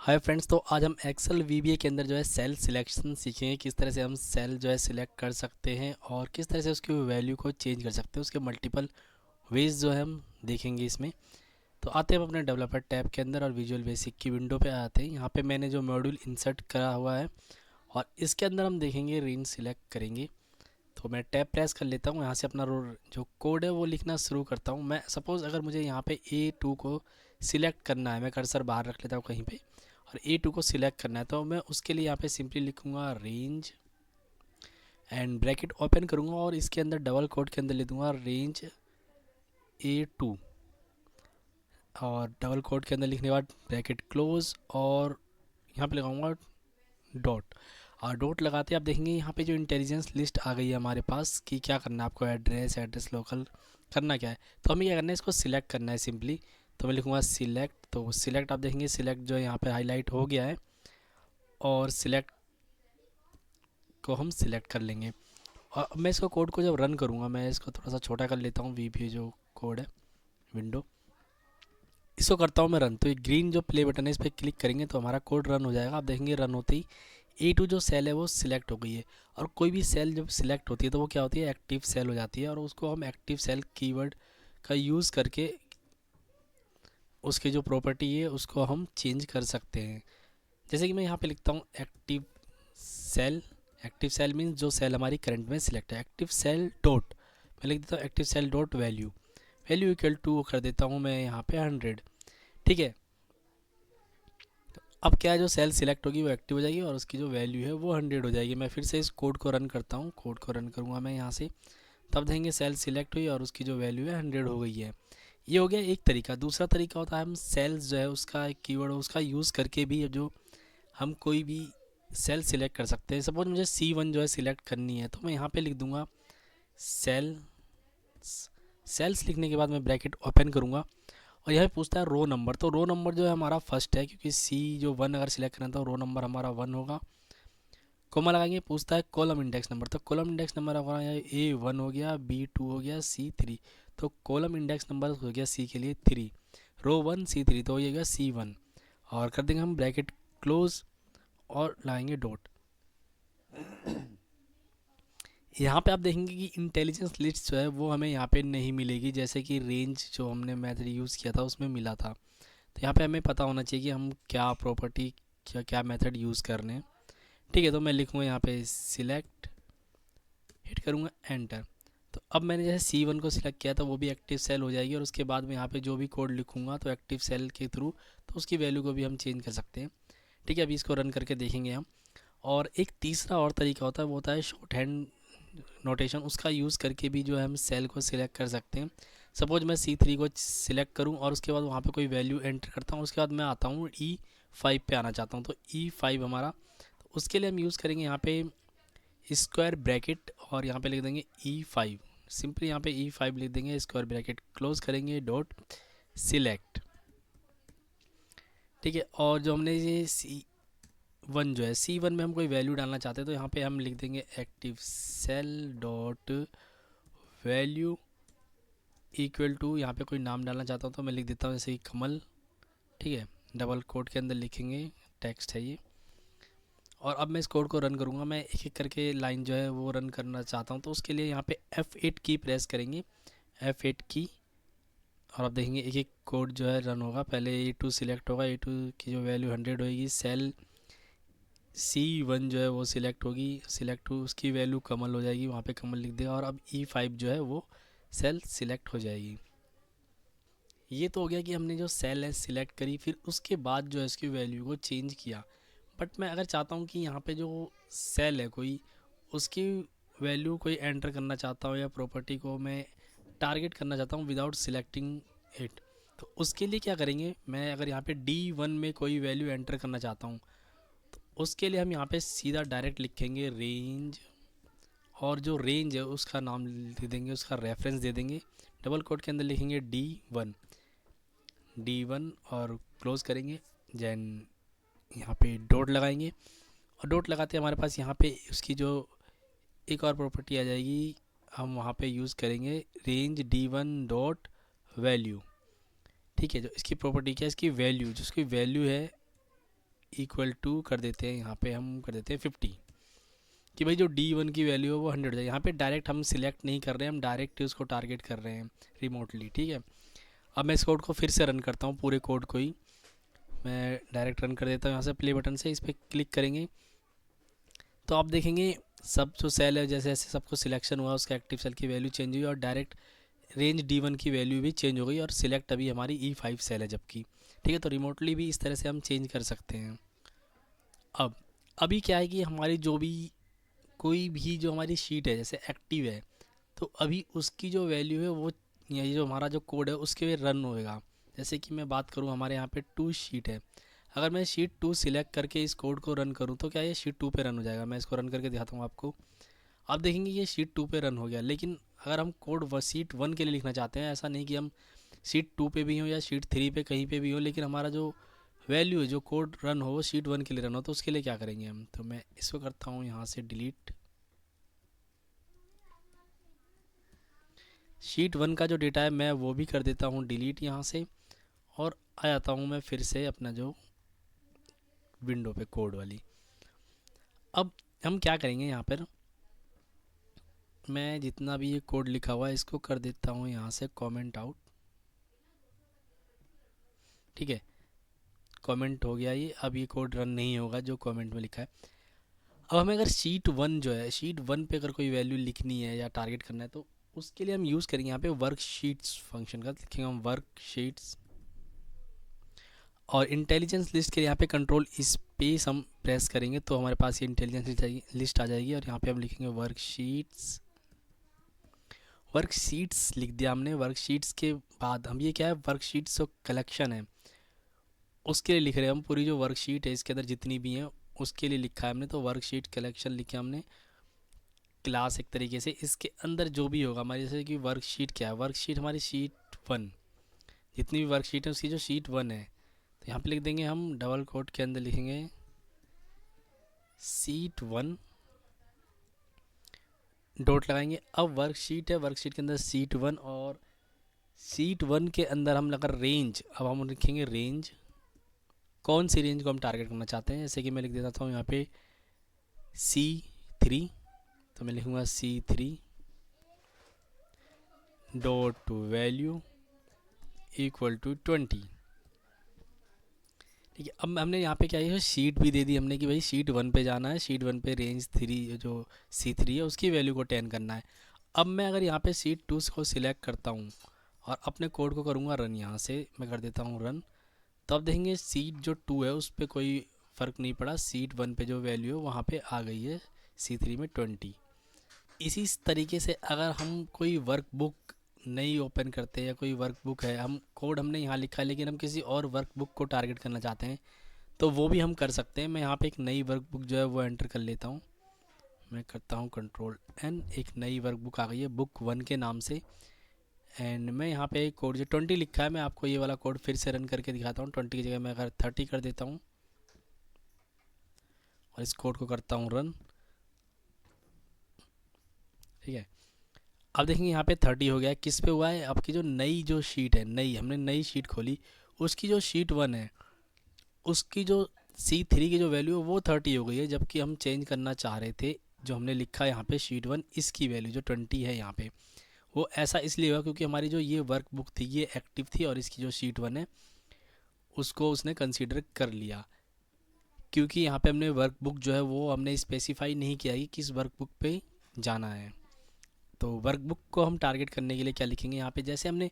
Hi friends, तो आज हम एक्सेल वीबीए के अंदर जो है सेल सिलेक्शन सीखेंगे। किस तरह से हम सेल जो है सिलेक्ट कर सकते हैं और किस तरह से उसकी वैल्यू को चेंज कर सकते हैं। उसके मल्टीपल वेज जो है हम देखेंगे इसमें। तो आते हैं हम अपने डेवलपर टैब के अंदर और विजुअल बेसिक की विंडो पे आते हैं। यहाँ पे मैंने जो मॉड्यूल इंसर्ट करा हुआ है और इसके अंदर हम देखेंगे रेंज सिलेक्ट करेंगे। तो मैं टैब प्रेस कर लेता हूँ, यहाँ से अपना जो कोड है वो लिखना शुरू करता हूँ। मैं सपोज़ अगर मुझे यहाँ पे A2 को सिलेक्ट करना है, मैं कर्सर बाहर रख लेता हूँ कहीं पे और A2 को सिलेक्ट करना है, तो मैं उसके लिए यहाँ पे सिंपली लिखूँगा रेंज एंड ब्रैकेट ओपन करूँगा और इसके अंदर डबल कोट के अंदर लिख दूँगा रेंज A2 और डबल कोट के अंदर लिखने के बाद ब्रैकेट क्लोज और यहाँ पे लगाऊंगा डॉट। और डॉट लगाते आप देखेंगे यहाँ पे जो इंटेलिजेंस लिस्ट आ गई है हमारे पास कि क्या करना है आपको, एड्रेस लोकल करना क्या है। तो हमें क्या करना है, इसको सिलेक्ट करना है सिंपली। तो मैं लिखूँगा सिलेक्ट। तो सिलेक्ट आप देखेंगे सिलेक्ट जो है यहाँ पे हाईलाइट हो गया है और सिलेक्ट को हम सिलेक्ट कर लेंगे। और अब मैं इसको कोड को जब रन करूँगा, मैं इसको थोड़ा सा छोटा कर लेता हूँ, वीपी जो कोड है विंडो, इसको करता हूँ मैं रन। तो ये ग्रीन जो प्ले बटन है इस पर क्लिक करेंगे तो हमारा कोड रन हो जाएगा। आप देखेंगे रन होते ही A2 जो सेल है वो सिलेक्ट हो गई है। और कोई भी सेल जब सिलेक्ट होती है तो वो क्या होती है, एक्टिव सेल हो जाती है और उसको हम एक्टिव सेल कीवर्ड का यूज़ करके उसकी जो प्रॉपर्टी है उसको हम चेंज कर सकते हैं। जैसे कि मैं यहाँ पे लिखता हूँ active cell. Active cell means जो सेल हमारी करंट में सिलेक्ट है। एक्टिव सेल डॉट, मैं लिख देता हूँ active cell dot value, value equal to कर देता हूँ मैं यहाँ पे 100। ठीक है, अब क्या है, जो सेल सिलेक्ट होगी वो एक्टिव हो जाएगी और उसकी जो वैल्यू है वो 100 हो जाएगी। मैं फिर से इस कोड को रन करता हूँ, कोड को रन करूँगा मैं यहाँ से, तब देखेंगे सेल सिलेक्ट हुई और उसकी जो वैल्यू है 100 हो गई है। ये हो गया एक तरीका। दूसरा तरीका होता है हम सेल्स जो है उसका कीवर्ड उसका यूज़ करके भी जो हम कोई भी सेल सिलेक्ट कर सकते हैं। सपोज मुझे C1 जो है सिलेक्ट करनी है तो मैं यहाँ पे लिख दूंगा सेल। सेल्स लिखने के बाद मैं ब्रैकेट ओपन करूँगा और यह पूछता है रो नंबर। तो रो नंबर जो है हमारा फर्स्ट है, क्योंकि सी जो 1 अगर सिलेक्ट करना है तो रो नंबर हमारा 1 होगा। कोमा लगाएंगे, पूछता है कॉलम इंडेक्स नंबर। तो कॉलम इंडेक्स नंबर हमारा A1 हो गया, B2 हो गया, C3। तो कॉलम इंडेक्स नंबर हो गया सी के लिए 3, रो 1 C3, तो ये हो गया C1। और कर देंगे हम ब्रैकेट क्लोज और लगाएंगे डॉट। यहाँ पे आप देखेंगे कि इंटेलिजेंस लिस्ट जो है वो हमें यहाँ पे नहीं मिलेगी, जैसे कि रेंज जो हमने मेथड यूज़ किया था उसमें मिला था। तो यहाँ पे हमें पता होना चाहिए कि हम क्या प्रॉपर्टी क्या क्या मेथड यूज़ कर रहे हैं। ठीक है, तो मैं लिखूँगा यहाँ पे सिलेक्ट, हिट करूँगा एंटर। तो अब मैंने जैसे C1 को सिलेक्ट किया था वो भी एक्टिव सेल हो जाएगी और उसके बाद में यहाँ पे जो भी कोड लिखूँगा तो एक्टिव सेल के थ्रू तो उसकी वैल्यू को भी हम चेंज कर सकते हैं। ठीक है, अभी इसको रन करके देखेंगे हम। और एक तीसरा और तरीका होता है, वो होता है शॉर्ट हैंड नोटेशन। उसका यूज़ करके भी जो है हम सेल को सिलेक्ट कर सकते हैं। सपोज मैं C3 को सिलेक्ट करूं और उसके बाद वहाँ पे कोई वैल्यू एंटर करता हूँ, उसके बाद मैं आता हूँ E5 पे आना चाहता हूँ। तो E5 हमारा, तो उसके लिए हम यूज़ करेंगे यहाँ पे स्क्वायर ब्रैकेट और यहाँ पे लिख देंगे E5। सिंपली यहाँ पे E5 लिख देंगे, स्क्वायर ब्रैकेट क्लोज करेंगे, डॉट सिलेक्ट। ठीक है, और जो हमने ये C1 जो है C1 में हम कोई वैल्यू डालना चाहते हैं तो यहाँ पे हम लिख देंगे active cell dot value equal to, यहाँ पे कोई नाम डालना चाहता हूँ तो मैं लिख देता हूँ जैसे कि कमल। ठीक है, डबल कोट के अंदर लिखेंगे, टेक्स्ट है ये। और अब मैं इस कोड को रन करूँगा, मैं एक एक करके लाइन जो है वो रन करना चाहता हूँ। तो उसके लिए यहाँ पे F8 की प्रेस करेंगे, F8 की, और अब देखेंगे एक एक कोड जो है रन होगा। पहले A2 सिलेक्ट होगा, A2 की जो वैल्यू 100 होगी, सेल C1 जो है वो सिलेक्ट होगी, सिलेक्ट हो उसकी वैल्यू कमल हो जाएगी, वहाँ पे कमल लिख देगा और अब E5 जो है वो सेल सिलेक्ट हो जाएगी। ये तो हो गया कि हमने जो सेल है सिलेक्ट करी, फिर उसके बाद जो है इसकी वैल्यू को चेंज किया। बट मैं अगर चाहता हूँ कि यहाँ पे जो सेल है कोई, उसकी वैल्यू कोई एंटर करना चाहता हूँ या प्रॉपर्टी को मैं टारगेट करना चाहता हूँ विदाउट सिलेक्टिंग इट, तो उसके लिए क्या करेंगे, मैं अगर यहाँ पे D1 में कोई वैल्यू एंटर करना चाहता हूँ तो उसके लिए हम यहाँ पे सीधा डायरेक्ट लिखेंगे रेंज, और जो रेंज है उसका नाम दे देंगे, उसका रेफरेंस दे देंगे, डबल कोट के अंदर लिखेंगे D1 और क्लोज करेंगे। जैन यहाँ पे डॉट लगाएंगे और डॉट लगाते हमारे पास यहाँ पे उसकी जो एक और प्रॉपर्टी आ जाएगी, हम वहाँ पे यूज़ करेंगे रेंज D1 डॉट वैल्यू। ठीक है, जो इसकी प्रॉपर्टी क्या है, इसकी वैल्यू, जो इसकी वैल्यू है इक्वल टू कर देते हैं, यहाँ पे हम कर देते हैं 50 कि भाई जो D1 की वैल्यू है वो 100 है। यहाँ पे डायरेक्ट हम सिलेक्ट नहीं कर रहे हैं, हम डायरेक्ट उसको टारगेट कर रहे हैं रिमोटली, ठीक है। अब मैं इस कोड को फिर से रन करता हूँ, पूरे कोड को ही मैं डायरेक्ट रन कर देता हूँ। यहाँ से प्ले बटन से इस पर क्लिक करेंगे तो आप देखेंगे सब जो सेल है जैसे जैसे सबको सिलेक्शन हुआ उसका एक्टिव सेल की वैल्यू चेंज हुई और डायरेक्ट रेंज D1 की वैल्यू भी चेंज हो गई और सिलेक्ट अभी हमारी E5 सेल है जबकि, ठीक है। तो रिमोटली भी इस तरह से हम चेंज कर सकते हैं। अब अभी क्या है कि हमारी जो भी कोई भी जो हमारी शीट है जैसे एक्टिव है तो अभी उसकी जो वैल्यू है वो ये जो हमारा जो कोड है उसके पे रन होएगा। जैसे कि मैं बात करूँ हमारे यहाँ पे 2 शीट है, अगर मैं शीट 2 सिलेक्ट करके इस कोड को रन करूँ तो क्या ये शीट 2 पे रन हो जाएगा। मैं इसको रन करके दिखाता हूँ आपको। आप देखेंगे ये शीट 2 पे रन हो गया, लेकिन अगर हम कोड शीट 1 के लिए लिखना चाहते हैं, ऐसा नहीं कि हम शीट 2 पे भी हो या शीट 3 पे कहीं पे भी हो, लेकिन हमारा जो वैल्यू है जो कोड रन हो वो शीट 1 के लिए रन हो, तो उसके लिए क्या करेंगे हम। तो मैं इसको करता हूँ यहाँ से डिलीट, शीट 1 का जो डेटा है मैं वो भी कर देता हूँ डिलीट यहाँ से, और आ जाता हूँ मैं फिर से अपना जो विंडो पे कोड वाली। अब हम क्या करेंगे यहाँ पर, मैं जितना भी ये कोड लिखा हुआ है इसको कर देता हूँ यहाँ से कमेंट आउट, ठीक है। कमेंट हो गया ये, अब ये कोड रन नहीं होगा जो कमेंट में लिखा है। अब हमें अगर शीट 1 जो है शीट 1 पे अगर कोई वैल्यू लिखनी है या टारगेट करना है तो उसके लिए हम यूज़ करेंगे यहाँ पे वर्कशीट्स फंक्शन का, लिखेंगे हम वर्कशीट्स, और इंटेलिजेंस लिस्ट के लिए यहाँ पे कंट्रोल स्पेस हम प्रेस करेंगे तो हमारे पास ये इंटेलिजेंस लिस्ट आ जाएगी, और यहाँ पे हम लिखेंगे वर्कशीट्स। वर्कशीट्स लिख दिया हमने। वर्कशीट्स के बाद हम ये क्या है वर्कशीट्स जो कलेक्शन है उसके लिए लिख रहे हैं हम, पूरी जो वर्कशीट है इसके अंदर जितनी भी हैं उसके लिए लिखा है हमने, तो वर्कशीट कलेक्शन लिखा हमने क्लास एक तरीके से। इसके अंदर जो भी होगा हमारी, जैसे कि वर्कशीट क्या है, वर्कशीट हमारी शीट 1, जितनी भी वर्कशीट है उसकी जो शीट 1 है तो यहाँ पे लिख देंगे हम डबल कोट के अंदर लिखेंगे शीट 1 डॉट लगाएंगे। अब वर्कशीट है, वर्कशीट के अंदर शीट 1 और शीट 1 के अंदर हम अगर रेंज, अब हम लिखेंगे रेंज, कौन सी रेंज को हम टारगेट करना चाहते हैं। जैसे कि मैं लिख देता हूँ यहाँ पे C3, तो मैं लिखूँगा C3 dot value equal to 20, ठीक है। अब हमने यहाँ पे क्या है शीट भी दे दी हमने कि भाई शीट 1 पे जाना है, शीट 1 पे रेंज 3 जो C3 है उसकी वैल्यू को 10 करना है। अब मैं अगर यहाँ पे शीट 2 को सिलेक्ट करता हूँ और अपने कोड को करूँगा रन, यहाँ से मैं कर देता हूँ रन, तो अब देखेंगे शीट जो 2 है उस पर कोई फ़र्क नहीं पड़ा, शीट 1 पे जो वैल्यू है वहाँ पे आ गई है C3 में 20। इसी तरीके से अगर हम कोई वर्कबुक नहीं ओपन करते या कोई वर्कबुक है, हम कोड हमने यहाँ लिखा है लेकिन हम किसी और वर्कबुक को टारगेट करना चाहते हैं तो वो भी हम कर सकते हैं। मैं यहाँ पे एक नई वर्कबुक जो है वो एंटर कर लेता हूँ, मैं करता हूँ Ctrl+N, एक नई वर्कबुक आ गई है बुक 1 के नाम से। एंड मैं यहाँ पे कोड जो 20 लिखा है मैं आपको ये वाला कोड फिर से रन करके दिखाता हूँ। 20 की जगह मैं अगर 30 कर देता हूँ और इस कोड को करता हूँ रन, ठीक है। अब देखेंगे यहाँ पे 30 हो गया है, किस पे हुआ है, आपकी जो नई जो शीट है, नई हमने नई शीट खोली उसकी जो शीट 1 है उसकी जो C3 की जो वैल्यू है वो 30 हो गई है, जबकि हम चेंज करना चाह रहे थे जो हमने लिखा है यहाँ पे शीट 1 इसकी वैल्यू जो 20 है यहाँ पे, वो ऐसा इसलिए हुआ क्योंकि हमारी जो ये वर्कबुक थी ये एक्टिव थी और इसकी जो शीट 1 है उसको उसने कंसीडर कर लिया, क्योंकि यहाँ पे हमने वर्कबुक जो है वो हमने स्पेसिफाई नहीं किया कि किस वर्कबुक पे जाना है। तो वर्कबुक को हम टारगेट करने के लिए क्या लिखेंगे यहाँ पे, जैसे हमने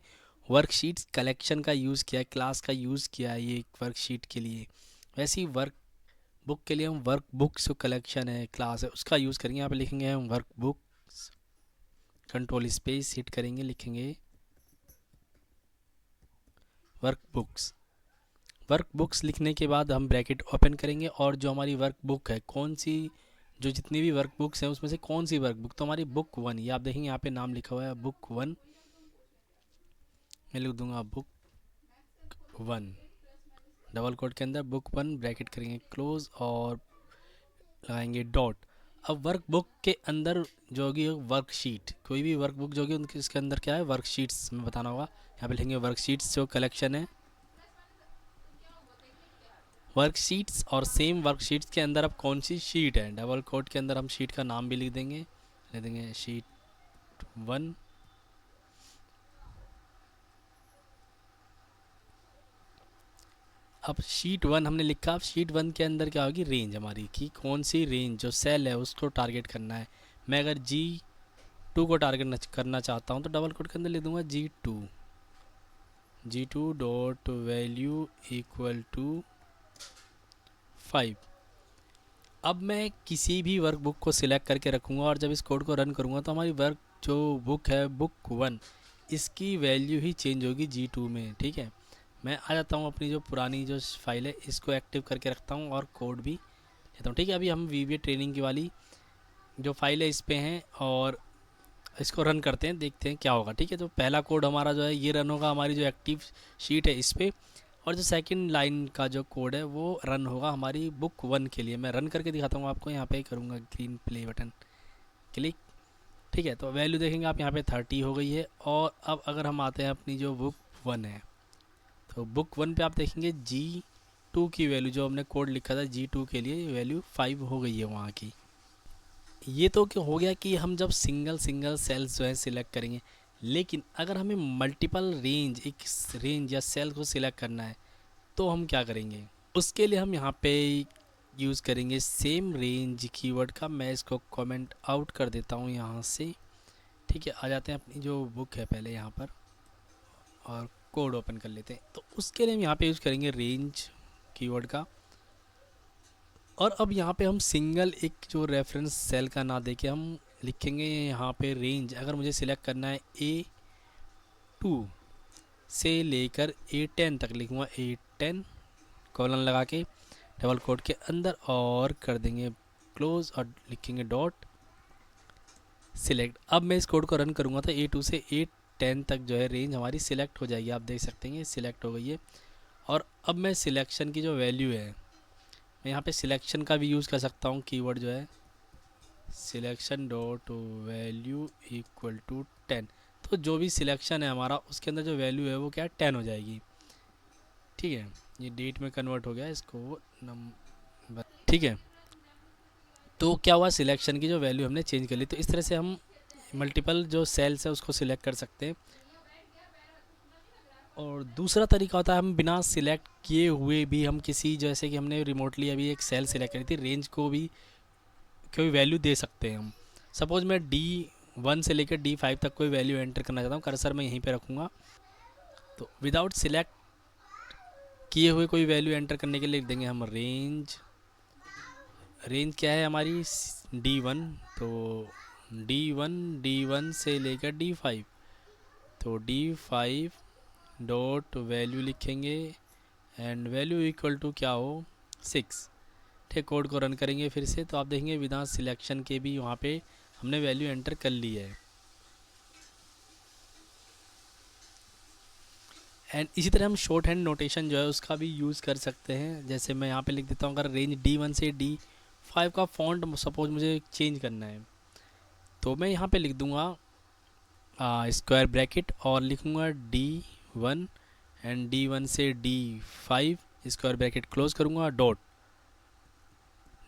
वर्कशीट्स कलेक्शन का यूज़ किया है, क्लास का यूज़ किया है ये वर्कशीट के लिए, वैसे ही वर्कबुक के लिए हम वर्कबुक्स जो कलेक्शन है क्लास है उसका यूज़ करेंगे। यहाँ पे लिखेंगे हम वर्कबुक्स, कंट्रोल स्पेस हिट करेंगे, लिखेंगे वर्कबुक्स। वर्कबुक्स लिखने के बाद हम ब्रैकेट ओपन करेंगे और जो हमारी वर्कबुक है कौन सी, जो जितनी भी वर्कबुक्स हैं उसमें से कौन सी वर्कबुक, तो हमारी बुक 1, ये आप देखेंगे यहाँ पे नाम लिखा हुआ है बुक 1, मैं लिख दूंगा बुक 1 डबल कोट के अंदर बुक 1 ब्रैकेट करेंगे क्लोज और लगाएंगे डॉट। अब वर्कबुक के अंदर जो होगी वर्कशीट, कोई भी वर्कबुक जो होगी उनके इसके अंदर क्या है वर्कशीट्स में बताना होगा। यहाँ पे लिखेंगे वर्कशीट्स जो कलेक्शन है वर्कशीट्स और सेम वर्कशीट्स के अंदर अब कौन सी शीट है, डबल कोट के अंदर हम शीट का नाम भी लिख देंगे, लिख देंगे शीट 1। अब शीट 1 हमने लिखा। अब शीट 1 के अंदर क्या होगी, रेंज हमारी कि कौन सी रेंज जो सेल है उसको टारगेट करना है। मैं अगर G2 को टारगेट करना चाहता हूँ तो डबल कोट के अंदर लिख दूंगा G2 dot value equal to 5। अब मैं किसी भी वर्क बुक को सिलेक्ट करके रखूँगा और जब इस कोड को रन करूँगा तो हमारी वर्क जो बुक है बुक 1, इसकी वैल्यू ही चेंज होगी G2 में। ठीक है, मैं आ जाता हूँ अपनी जो पुरानी जो फाइल है इसको एक्टिव करके रखता हूँ और कोड भी लेता हूँ। ठीक है, अभी हम VBA ट्रेनिंग की वाली जो फाइल है इस पे हैं और इसको रन करते हैं, देखते हैं क्या होगा। ठीक है, तो पहला कोड हमारा जो है ये रन होगा हमारी जो एक्टिव शीट है इस पर, और जो सेकंड लाइन का जो कोड है वो रन होगा हमारी बुक 1 के लिए। मैं रन करके दिखाता हूँ आपको, यहाँ पे करूँगा ग्रीन प्ले बटन क्लिक। ठीक है, तो वैल्यू देखेंगे आप यहाँ पे 30 हो गई है। और अब अगर हम आते हैं अपनी जो बुक 1 है तो बुक 1 पे आप देखेंगे G2 की वैल्यू जो हमने कोड लिखा था G2 के लिए वैल्यू 5 हो गई है वहाँ की। ये तो क्या हो गया कि हम जब सिंगल सेल्स जो है सिलेक्ट करेंगे, लेकिन अगर हमें मल्टीपल एक रेंज या सेल को सिलेक्ट करना है तो हम क्या करेंगे, उसके लिए हम यहाँ पे यूज़ करेंगे सेम रेंज कीवर्ड का। मैं इसको कमेंट आउट कर देता हूँ यहाँ से। ठीक है, आ जाते हैं अपनी जो बुक है पहले यहाँ पर और कोड ओपन कर लेते हैं। तो उसके लिए हम यहाँ पे यूज़ करेंगे रेंज कीवर्ड का। और अब यहाँ पे हम सिंगल एक जो रेफरेंस सेल का ना देके हम लिखेंगे यहाँ पे रेंज। अगर मुझे सिलेक्ट करना है A2 से लेकर A10 तक, लिखूँगा A10 कॉलन लगा के डबल कोट के अंदर और कर देंगे क्लोज और लिखेंगे डॉट सिलेक्ट। अब मैं इस कोड को रन करूँगा तो A2 से A10 तक जो है रेंज हमारी सिलेक्ट हो जाएगी। आप देख सकते हैं सिलेक्ट हो गई है। और अब मैं सिलेक्शन की जो वैल्यू है, मैं यहाँ पे सिलेक्शन का भी यूज़ कर सकता हूँ कीवर्ड जो है selection dot value equal to 10। तो जो भी सिलेक्शन है हमारा उसके अंदर जो वैल्यू है वो क्या है 10 हो जाएगी। ठीक है, ये डेट में कन्वर्ट हो गया इसको नंबर। ठीक है, तो क्या हुआ, सिलेक्शन की जो वैल्यू हमने चेंज कर ली। तो इस तरह से हम मल्टीपल जो सेल्स है उसको सिलेक्ट कर सकते हैं। और दूसरा तरीका होता है हम बिना सिलेक्ट किए हुए भी हम किसी, जैसे कि हमने रिमोटली अभी एक सेल सिलेक्ट करी थी, रेंज को भी कोई वैल्यू दे सकते हैं हम। सपोज़ मैं D1 से लेकर D5 तक कोई वैल्यू एंटर करना चाहता हूँ, कर्सर मैं यहीं पे रखूँगा। तो विदाउट सिलेक्ट किए हुए कोई वैल्यू एंटर करने के लिए लिख देंगे हम रेंज। रेंज क्या है हमारी D1, तो D1 से लेकर D5, तो D5 डॉट वैल्यू लिखेंगे एंड वैल्यू इक्वल टू क्या हो 6। ठीक, कोड को रन करेंगे फिर से तो आप देखेंगे विदाउट सिलेक्शन के भी वहाँ पे हमने वैल्यू एंटर कर ली है। एंड इसी तरह हम शॉर्ट हैंड नोटेशन जो है उसका भी यूज़ कर सकते हैं। जैसे मैं यहाँ पे लिख देता हूँ, अगर रेंज D1 से D5 का फॉन्ट सपोज मुझे चेंज करना है तो मैं यहाँ पे लिख दूँगा स्क्वायर ब्रैकेट और लिखूँगा D1 एंड D1 से D5 स्क्वायर ब्रैकेट क्लोज करूँगा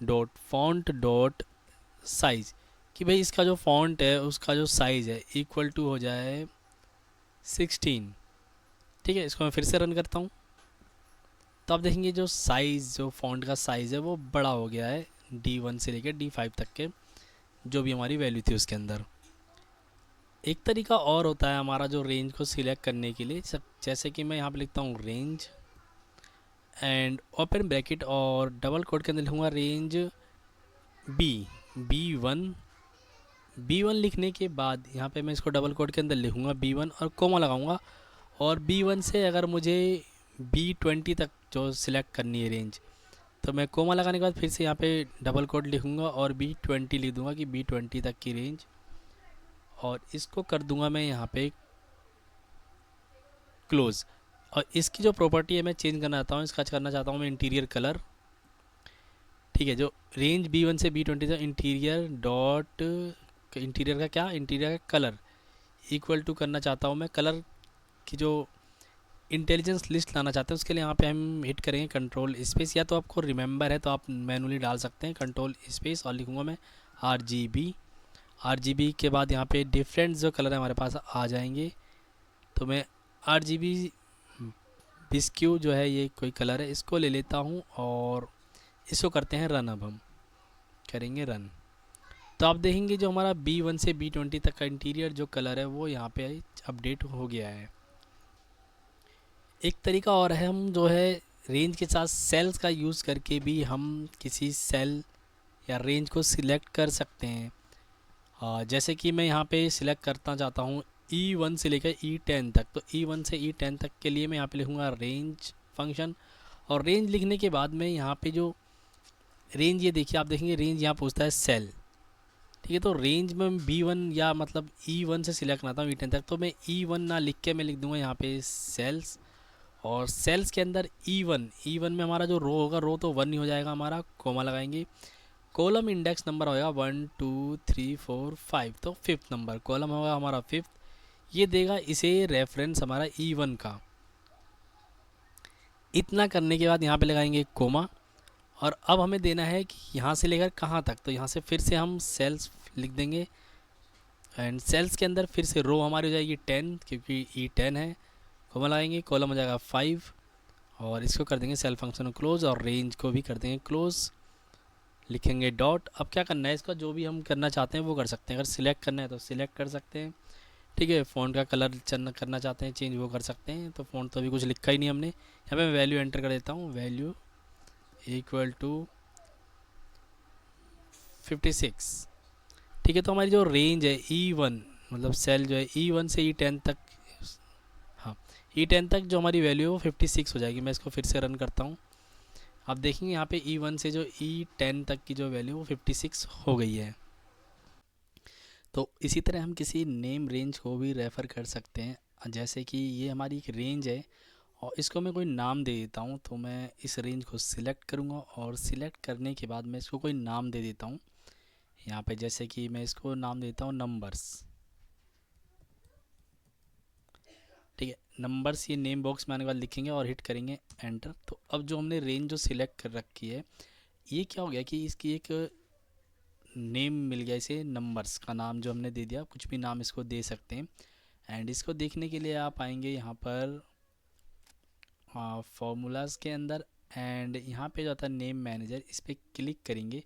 डॉट फॉन्ट डॉट साइज़, कि भाई इसका जो फॉन्ट है उसका जो साइज़ है इक्वल टू हो जाए 16। ठीक है, इसको मैं फिर से रन करता हूँ तो आप देखेंगे जो साइज़, जो फॉन्ट का साइज़ है वो बड़ा हो गया है D1 से लेकर D5 तक के जो भी हमारी वैल्यू थी उसके अंदर। एक तरीका और होता है हमारा जो रेंज को सिलेक्ट करने के लिए, जैसे कि मैं यहाँ पे लिखता हूँ रेंज एंड ओपन ब्रैकेट और डबल कोट के अंदर लिखूँगा रेंज B1 लिखने के बाद यहाँ पे मैं इसको डबल कोट के अंदर लिखूँगा B1 और कोमा लगाऊँगा। और B1 से अगर मुझे B20 तक जो सिलेक्ट करनी है रेंज, तो मैं कोमा लगाने के बाद फिर से यहाँ पे डबल कोट लिखूँगा और B20 लिख दूँगा कि B20 तक की रेंज, और इसको कर दूँगा मैं यहाँ पे क्लोज़। और इसकी जो प्रॉपर्टी है मैं चेंज करना चाहता हूँ, इसका करना चाहता हूँ मैं इंटीरियर कलर। ठीक है, जो रेंज B1 से B20 तक इंटीरियर डॉट इंटीरियर का क्या, इंटीरियर का कलर इक्वल टू करना चाहता हूँ मैं कलर की जो इंटेलिजेंस लिस्ट लाना चाहते हैं उसके लिए यहाँ पे हम हिट करेंगे कंट्रोल स्पेस, या तो आपको रिमेंबर है तो आप मैनुअली डाल सकते हैं कंट्रोल स्पेस, और लिखूँगा मैं RGB। RGB के बाद यहाँ पे डिफरेंट जो कलर है हमारे पास आ जाएंगे, तो मैं RGB बिस्क्यू जो है ये कोई कलर है, इसको ले लेता हूँ और इसको करते हैं रन। अब हम करेंगे रन, तो आप देखेंगे जो हमारा B1 से B20 तक का इंटीरियर जो कलर है वो यहाँ पे अपडेट हो गया है। एक तरीका और है, हम जो है रेंज के साथ सेल्स का यूज़ करके भी हम किसी सेल या रेंज को सिलेक्ट कर सकते हैं। जैसे कि मैं यहाँ पे सिलेक्ट करना चाहता हूँ E1 से लेकर E10 तक, तो E1 से E10 तक के लिए मैं यहाँ पे लिखूँगा रेंज फंक्शन, और रेंज लिखने के बाद में यहाँ पे जो रेंज, ये देखिए आप देखेंगे रेंज यहाँ पूछता है सेल, ठीक है। तो रेंज में B1 या मतलब E1 से सिलेक्ट करना था E10 तक, तो मैं E1 ना लिख के मैं लिख दूंगा यहाँ पे सेल्स, और सेल्स के अंदर E1 में हमारा जो रो होगा, रो तो 1 ही हो जाएगा हमारा, कोमा लगाएंगे। कॉलम इंडेक्स नंबर होगा 1 2 3 4 5, तो फिफ्थ नंबर कॉलम होगा हमारा फिफ्थ, ये देगा इसे रेफरेंस हमारा E1 का। इतना करने के बाद यहाँ पे लगाएंगे कोमा, और अब हमें देना है कि यहाँ से लेकर कहाँ तक, तो यहाँ से फिर से हम सेल्स लिख देंगे, एंड सेल्स के अंदर फिर से रो हमारी हो जाएगी 10 क्योंकि E10 है, कोमा लगाएंगे, कॉलम हो जाएगा 5, और इसको कर देंगे सेल फंक्शन क्लोज, और रेंज को भी कर देंगे क्लोज, लिखेंगे डॉट। अब क्या करना है, इसका जो भी हम करना चाहते हैं वो कर सकते हैं, अगर सिलेक्ट करना है तो सिलेक्ट कर सकते हैं, ठीक है। फ़ॉन्ट का कलर करना चाहते हैं चेंज, वो कर सकते हैं। तो फ़ॉन्ट तो अभी कुछ लिखा ही नहीं हमने, यहाँ पे मैं वैल्यू एंटर कर देता हूँ, वैल्यू इक्वल टू 56, ठीक है। तो हमारी जो रेंज है E1, मतलब सेल जो है E1 से E10 तक, हाँ E10 तक जो हमारी वैल्यू है वो 56 हो जाएगी। मैं इसको फिर से रन करता हूँ, आप देखेंगे यहाँ पे E1 से जो E10 तक की जो वैल्यू वो 56 हो गई है। तो इसी तरह हम किसी नेम रेंज को भी रेफ़र कर सकते हैं, जैसे कि ये हमारी एक रेंज है और इसको मैं कोई नाम दे देता हूँ, तो मैं इस रेंज को सिलेक्ट करूँगा, और सिलेक्ट करने के बाद मैं इसको कोई नाम दे देता हूँ यहाँ पे, जैसे कि मैं इसको नाम देता हूँ नंबर्स, ठीक है। नंबर्स ये नेम बॉक्स में आने के बाद लिखेंगे और हिट करेंगे एंटर। तो अब जो हमने रेंज जो सिलेक्ट कर रखी है, ये क्या हो गया कि इसकी एक नेम मिल गया, इसे नंबर्स का नाम जो हमने दे दिया, कुछ भी नाम इसको दे सकते हैं। एंड इसको देखने के लिए आप आएंगे यहाँ पर फॉर्मूलाज़ के अंदर, एंड यहाँ पे जो आता है नेम मैनेजर, इस पर क्लिक करेंगे,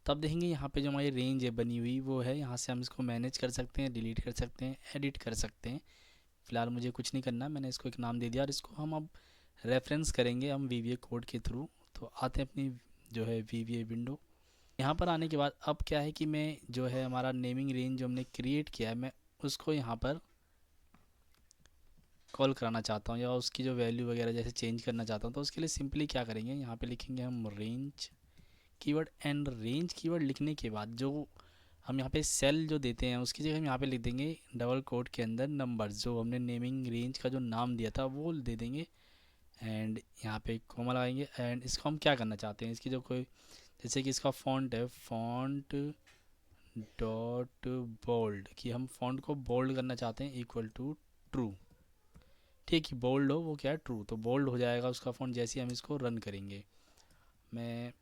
तब देखेंगे यहाँ पे जो हमारी रेंज है बनी हुई वो है, यहाँ से हम इसको मैनेज कर सकते हैं, डिलीट कर सकते हैं, एडिट कर सकते हैं। फ़िलहाल मुझे कुछ नहीं करना, मैंने इसको एक नाम दे दिया, और इसको हम अब रेफरेंस करेंगे हम VBA कोड के थ्रू। तो आते हैं अपनी जो है VBA विंडो, यहाँ पर आने के बाद अब क्या है कि मैं जो है हमारा नेमिंग रेंज जो हमने क्रिएट किया है, मैं उसको यहाँ पर कॉल कराना चाहता हूँ, या उसकी जो वैल्यू वगैरह जैसे चेंज करना चाहता हूँ। तो उसके लिए सिंपली क्या करेंगे, यहाँ पे लिखेंगे हम range keyword, and range keyword लिखने के बाद जो हम यहाँ पे सेल जो देते हैं उसकी जगह हम यहाँ पे लिख देंगे डबल कोट के अंदर नंबर्स, जो हमने नेमिंग रेंज का जो नाम दिया था वो दे देंगे, एंड यहाँ पे कोमा लगाएंगे। एंड इसको हम क्या करना चाहते हैं, इसकी जो कोई, जैसे कि इसका फॉन्ट है फॉन्ट डॉट बोल्ड, कि हम फॉन्ट को बोल्ड करना चाहते हैं, इक्वल टू ट्रू, ठीक है। बोल्ड हो वो क्या है, ट्रू, तो बोल्ड हो जाएगा उसका फॉन्ट जैसे ही हम इसको रन करेंगे। मैं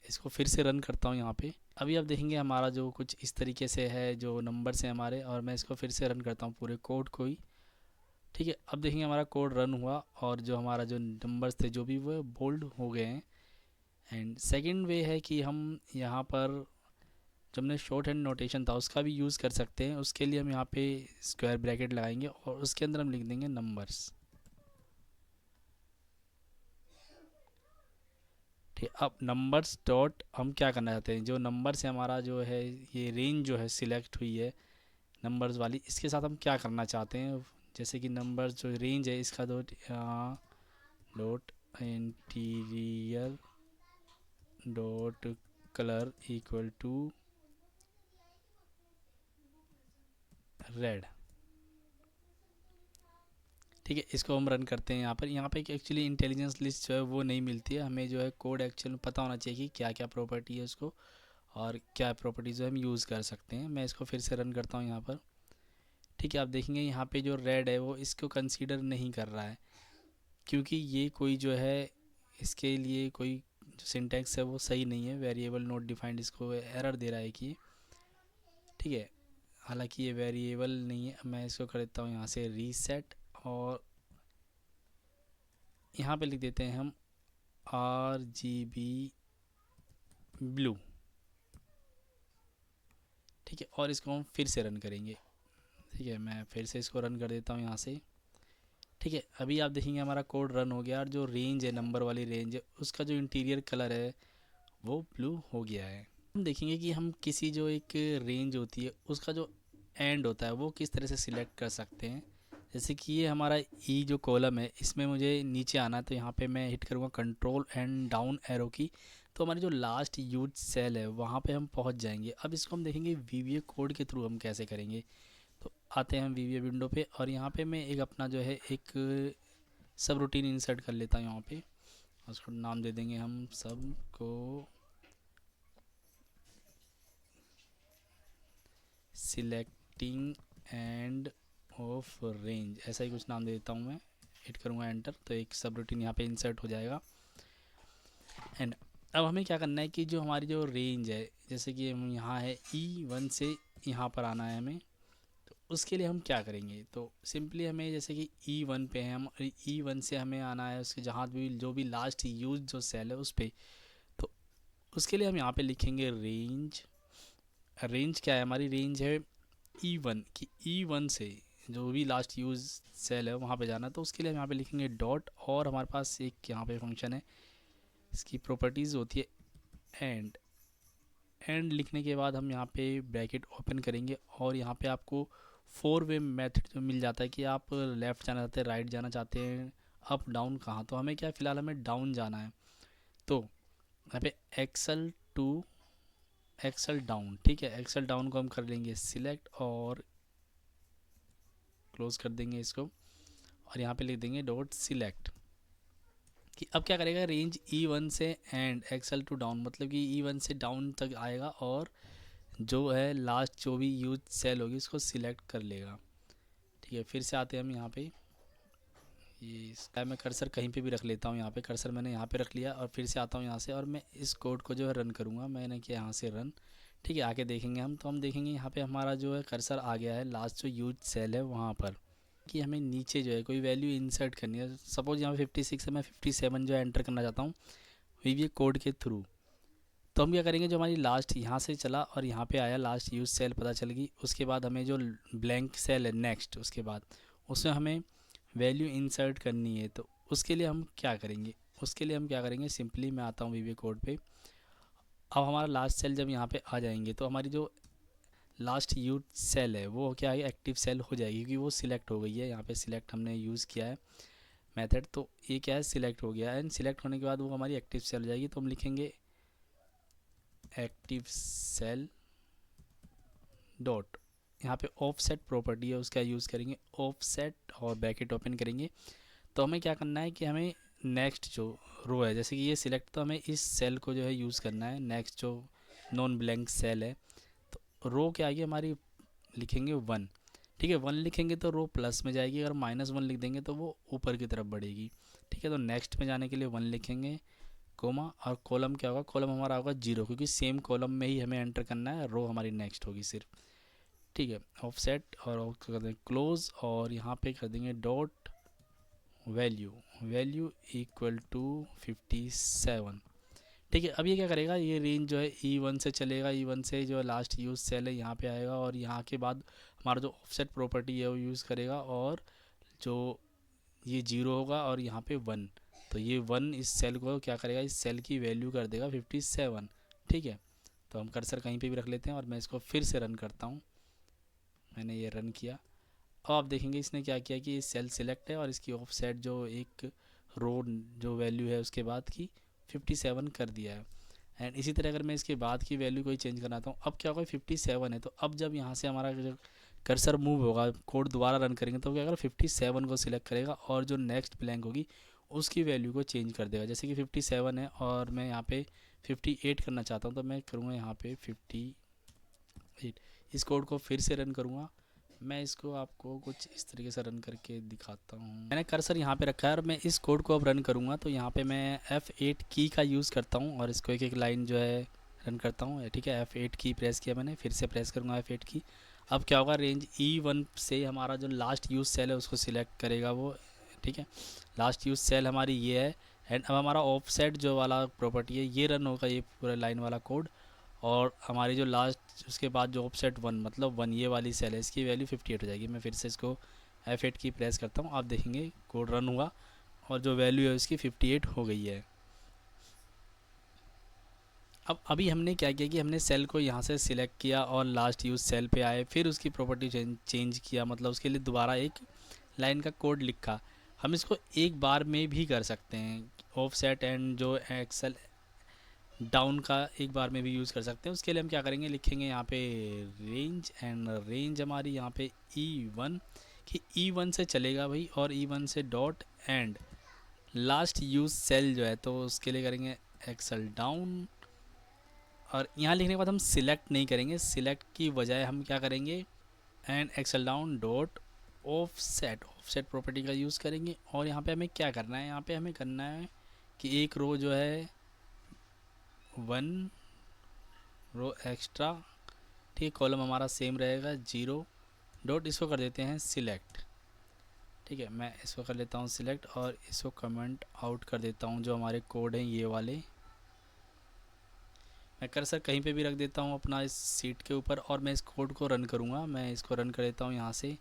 इसको फिर से रन करता हूँ यहाँ पे, अभी आप देखेंगे हमारा जो कुछ इस तरीके से है, जो नंबर्स हैं हमारे, और मैं इसको फिर से रन करता हूँ पूरे कोड को ही, ठीक है। अब देखेंगे हमारा कोड रन हुआ, और जो हमारा जो नंबर्स थे जो भी वो बोल्ड हो गए हैं। एंड सेकंड वे है कि हम यहाँ पर जो हमने शॉर्ट हैंड नोटेशन था उसका भी यूज़ कर सकते हैं। उसके लिए हम यहाँ पे स्क्वायर ब्रैकेट लगाएंगे और उसके अंदर हम लिख देंगे नंबर्स, ठीक है। अब नंबर्स डॉट हम क्या करना चाहते हैं, जो नंबर्स है हमारा जो है ये रेंज जो है सिलेक्ट हुई है नंबर्स वाली, इसके साथ हम क्या करना चाहते हैं, जैसे कि नंबर्स जो रेंज है इसका dot interior dot colour equal to red, ठीक है। इसको हम रन करते हैं यहाँ पे एक्चुअली इंटेलिजेंस लिस्ट जो है वो नहीं मिलती है हमें, जो है कोड एक्चुअल में पता होना चाहिए कि क्या क्या प्रॉपर्टी है उसको, और क्या प्रॉपर्टीज़ जो हम यूज़ कर सकते हैं। मैं इसको फिर से रन करता हूँ यहाँ पर, ठीक है, आप देखेंगे यहाँ पे जो रेड है वो इसको कंसीडर नहीं कर रहा है, क्योंकि ये कोई जो है इसके लिए कोई जो सिंटैक्स है वो सही नहीं है, वेरिएबल नॉट डिफाइंड इसको एरर दे रहा है कि, ठीक है, हालांकि ये वेरिएबल नहीं है। मैं इसको कर देता हूँ यहाँ से रीसेट, और यहाँ पे लिख देते हैं हम RGB ब्लू, ठीक है, और इसको हम फिर से रन करेंगे। ठीक है, मैं फिर से इसको रन कर देता हूँ यहाँ से। ठीक है, अभी आप देखेंगे हमारा कोड रन हो गया, और जो रेंज है, नंबर वाली रेंज है, उसका जो इंटीरियर कलर है वो ब्लू हो गया है। हम देखेंगे कि हम किसी जो एक रेंज होती है उसका जो एंड होता है वो किस तरह से सिलेक्ट कर सकते हैं। जैसे कि ये हमारा ई जो कॉलम है, इसमें मुझे नीचे आना है, तो यहाँ पे मैं हिट करूँगा कंट्रोल एंड डाउन एरो की, तो हमारी जो लास्ट यूज सेल है वहाँ पे हम पहुँच जाएंगे। अब इसको हम देखेंगे वीवीए कोड के थ्रू हम कैसे करेंगे। तो आते हैं हम वीवीए विंडो पे, और यहाँ पे मैं एक अपना जो है एक सब रूटीन इंसर्ट कर लेता हूँ यहाँ पे। उसको नाम दे देंगे हम सबको सिलेक्टिंग एंड ऑफ रेंज, ऐसा ही कुछ नाम दे देता हूँ मैं। हिट करूँगा एंटर, तो एक सब रूटीन यहाँ पे इंसर्ट हो जाएगा। एंड अब हमें क्या करना है कि जो हमारी जो रेंज है, जैसे कि हम यहाँ है E1 से यहाँ पर आना है हमें, तो उसके लिए हम क्या करेंगे। तो सिंपली हमें जैसे कि E1 पे है, हम E1 से हमें आना है उसके जहाँ भी जो भी लास्ट यूज जो सेल है उस पर, तो उसके लिए हम यहाँ पे लिखेंगे रेंज। रेंज क्या है, हमारी रेंज है E1 की, E1 से जो भी लास्ट यूज सेल है वहाँ पे जाना, तो उसके लिए हम यहाँ पे लिखेंगे डॉट, और हमारे पास एक यहाँ पे फंक्शन है, इसकी प्रॉपर्टीज़ होती है एंड। एंड लिखने के बाद हम यहाँ पे ब्रैकेट ओपन करेंगे, और यहाँ पे आपको 4 वे मेथड जो मिल जाता है कि आप लेफ़्ट जाना चाहते हैं, राइट जाना चाहते हैं, अप डाउन कहाँ, तो हमें क्या फ़िलहाल हमें डाउन जाना है, तो यहाँ पे एक्सल टू एक्सल डाउन, ठीक है, एक्सल डाउन को हम कर लेंगे सिलेक्ट और क्लोज कर देंगे इसको, और यहाँ पे लिख देंगे डॉट सिलेक्ट। कि अब क्या करेगा, रेंज E1 से एंड एक्सल टू डाउन, मतलब कि E1 से डाउन तक आएगा, और जो है लास्ट जो भी यूज सेल होगी उसको सिलेक्ट कर लेगा। ठीक है, फिर से आते हैं हम यहाँ पे, ये इसका मैं कर्सर कहीं पे भी रख लेता हूँ, यहाँ पे कर्सर मैंने यहाँ पे रख लिया, और फिर से आता हूँ यहाँ से, और मैं इस कोड को जो है रन करूँगा। मैंने किया यहाँ से रन, ठीक है, आके देखेंगे हम, तो हम देखेंगे यहाँ पे हमारा जो है कर्सर आ गया है लास्ट जो यूज सेल है वहाँ पर, कि हमें नीचे जो है कोई वैल्यू इंसर्ट करनी है। सपोज यहाँ पे 56 है, मैं 57 जो है एंटर करना चाहता हूँ वीवीए कोड के थ्रू। तो हम क्या करेंगे, जो हमारी लास्ट यहाँ से चला और यहाँ पे आया लास्ट यूज सेल पता चल गई, उसके बाद हमें जो ब्लैंक सेल है नेक्स्ट, उसके बाद उसमें हमें वैल्यू इंसर्ट करनी है। तो उसके लिए हम क्या करेंगे, सिंपली मैं आता हूँ वीवीए कोड पे। अब हमारा लास्ट सेल जब यहाँ पे आ जाएंगे, तो हमारी जो लास्ट यूज सेल है वो क्या है, एक्टिव सेल हो जाएगी, क्योंकि वो सिलेक्ट हो गई है। यहाँ पे सिलेक्ट हमने यूज़ किया है मेथड, तो ये क्या है, सिलेक्ट हो गया है। एंड सिलेक्ट होने के बाद वो हमारी एक्टिव सेल हो जाएगी, तो हम लिखेंगे एक्टिव सेल डॉट, यहाँ पे ऑफसेट प्रॉपर्टी है उसका यूज़ करेंगे, ऑफसेट और ब्रैकेट ओपन करेंगे। तो हमें क्या करना है कि हमें नेक्स्ट जो रो है, जैसे कि ये सिलेक्ट, तो हमें इस सेल को जो है यूज़ करना है, नेक्स्ट जो नॉन ब्लैंक सेल है। तो रो क्या आएगी हमारी, लिखेंगे 1, ठीक है, 1 लिखेंगे तो रो प्लस में जाएगी, अगर -1 लिख देंगे तो वो ऊपर की तरफ बढ़ेगी। ठीक है, तो नेक्स्ट में जाने के लिए 1 लिखेंगे, कोमा, और कॉलम क्या होगा, कॉलम हमारा होगा 0, क्योंकि सेम कॉलम में ही हमें एंटर करना है, रो हमारी नेक्स्ट होगी सिर्फ। ठीक है, ऑफसेट और कर देंगे क्लोज, और यहाँ पे कर देंगे dot value, value equal to 57। ठीक है, अब ये क्या करेगा, ये रेंज जो है E1 से चलेगा, E1 से जो लास्ट यूज सेल है यहाँ पे आएगा, और यहाँ के बाद हमारा जो ऑफसेट प्रॉपर्टी है वो यूज़ करेगा, और जो ये 0 होगा और यहाँ पे 1, तो ये 1 इस सेल को क्या करेगा, इस सेल की वैल्यू कर देगा 57। ठीक है, तो हम कर्सर कहीं पे भी रख लेते हैं, और मैं इसको फिर से रन करता हूँ। मैंने ये रन किया, अब आप देखेंगे इसने क्या किया कि सेल सिलेक्ट है, और इसकी ऑफसेट जो एक रो जो वैल्यू है उसके बाद की 57 कर दिया है। एंड इसी तरह अगर मैं इसके बाद की वैल्यू कोई चेंज करना हूँ, अब क्या होगा, 57 है, तो अब जब यहाँ से हमारा जो कर्सर मूव होगा, कोड दोबारा रन करेंगे, तो क्या करेगा, 57 को सिलेक्ट करेगा, और जो नेक्स्ट ब्लैंक होगी उसकी वैल्यू को चेंज कर देगा। जैसे कि 57 है और मैं यहाँ पे 58 करना चाहता हूँ, तो मैं करूँगा यहाँ पे 58, इस कोड को फिर से रन करूँगा, मैं इसको आपको कुछ इस तरीके से रन करके दिखाता हूँ। मैंने कर्सर यहाँ पे रखा है और मैं इस कोड को अब रन करूँगा तो यहाँ पे मैं F8 की का यूज़ करता हूँ और इसको एक एक लाइन जो है रन करता हूँ। ठीक है, F8 की प्रेस किया मैंने, फिर से प्रेस करूँगा F8 की। अब क्या होगा, रेंज E1 से हमारा जो लास्ट यूज़ सेल है उसको सिलेक्ट करेगा वो। ठीक है, लास्ट यूज़ सेल हमारी ये है। एंड अब हमारा ऑफसेट जो वाला प्रॉपर्टी है ये रन होगा, ये पूरा लाइन वाला कोड। और हमारी जो लास्ट उसके बाद जो ऑफसेट 1 मतलब 1 ये वाली सेल है, इसकी वैल्यू 58 हो जाएगी। मैं फिर से इसको F8 की प्रेस करता हूँ, आप देखेंगे कोड रन हुआ और जो वैल्यू है उसकी 58 हो गई है। अब अभी हमने क्या किया कि हमने सेल को यहाँ से सिलेक्ट किया और लास्ट यूज सेल पे आए, फिर उसकी प्रॉपर्टी चेंज किया, मतलब उसके लिए दोबारा एक लाइन का कोड लिखा। हम इसको एक बार में भी कर सकते हैं, ऑफसेट एंड जो एक्सेल डाउन का एक बार में भी यूज़ कर सकते हैं। उसके लिए हम क्या करेंगे, लिखेंगे यहाँ पे रेंज, एंड रेंज हमारी यहाँ पे E1 कि E1 से चलेगा भाई, और E1 से dot and last use cell जो है तो उसके लिए करेंगे एक्सेल डाउन। और यहाँ लिखने के बाद हम सिलेक्ट नहीं करेंगे, सिलेक्ट की बजाय हम क्या करेंगे, and exhale down dot offset, offset property का यूज़ करेंगे। और यहाँ पे हमें क्या करना है, यहाँ पे हमें करना है कि एक रो जो है 1 रो एक्स्ट्रा, ठीक है, कॉलम हमारा सेम रहेगा 0 डॉट, इसको कर देते हैं सिलेक्ट। ठीक है, मैं इसको कर लेता हूँ सिलेक्ट और इसको कमेंट आउट कर देता हूँ। जो हमारे कोड हैं ये वाले, मैं कर्सर कहीं पे भी रख देता हूँ अपना इस सीट के ऊपर और मैं इस कोड को रन करूँगा। मैं इसको रन कर देता हूँ यहाँ से।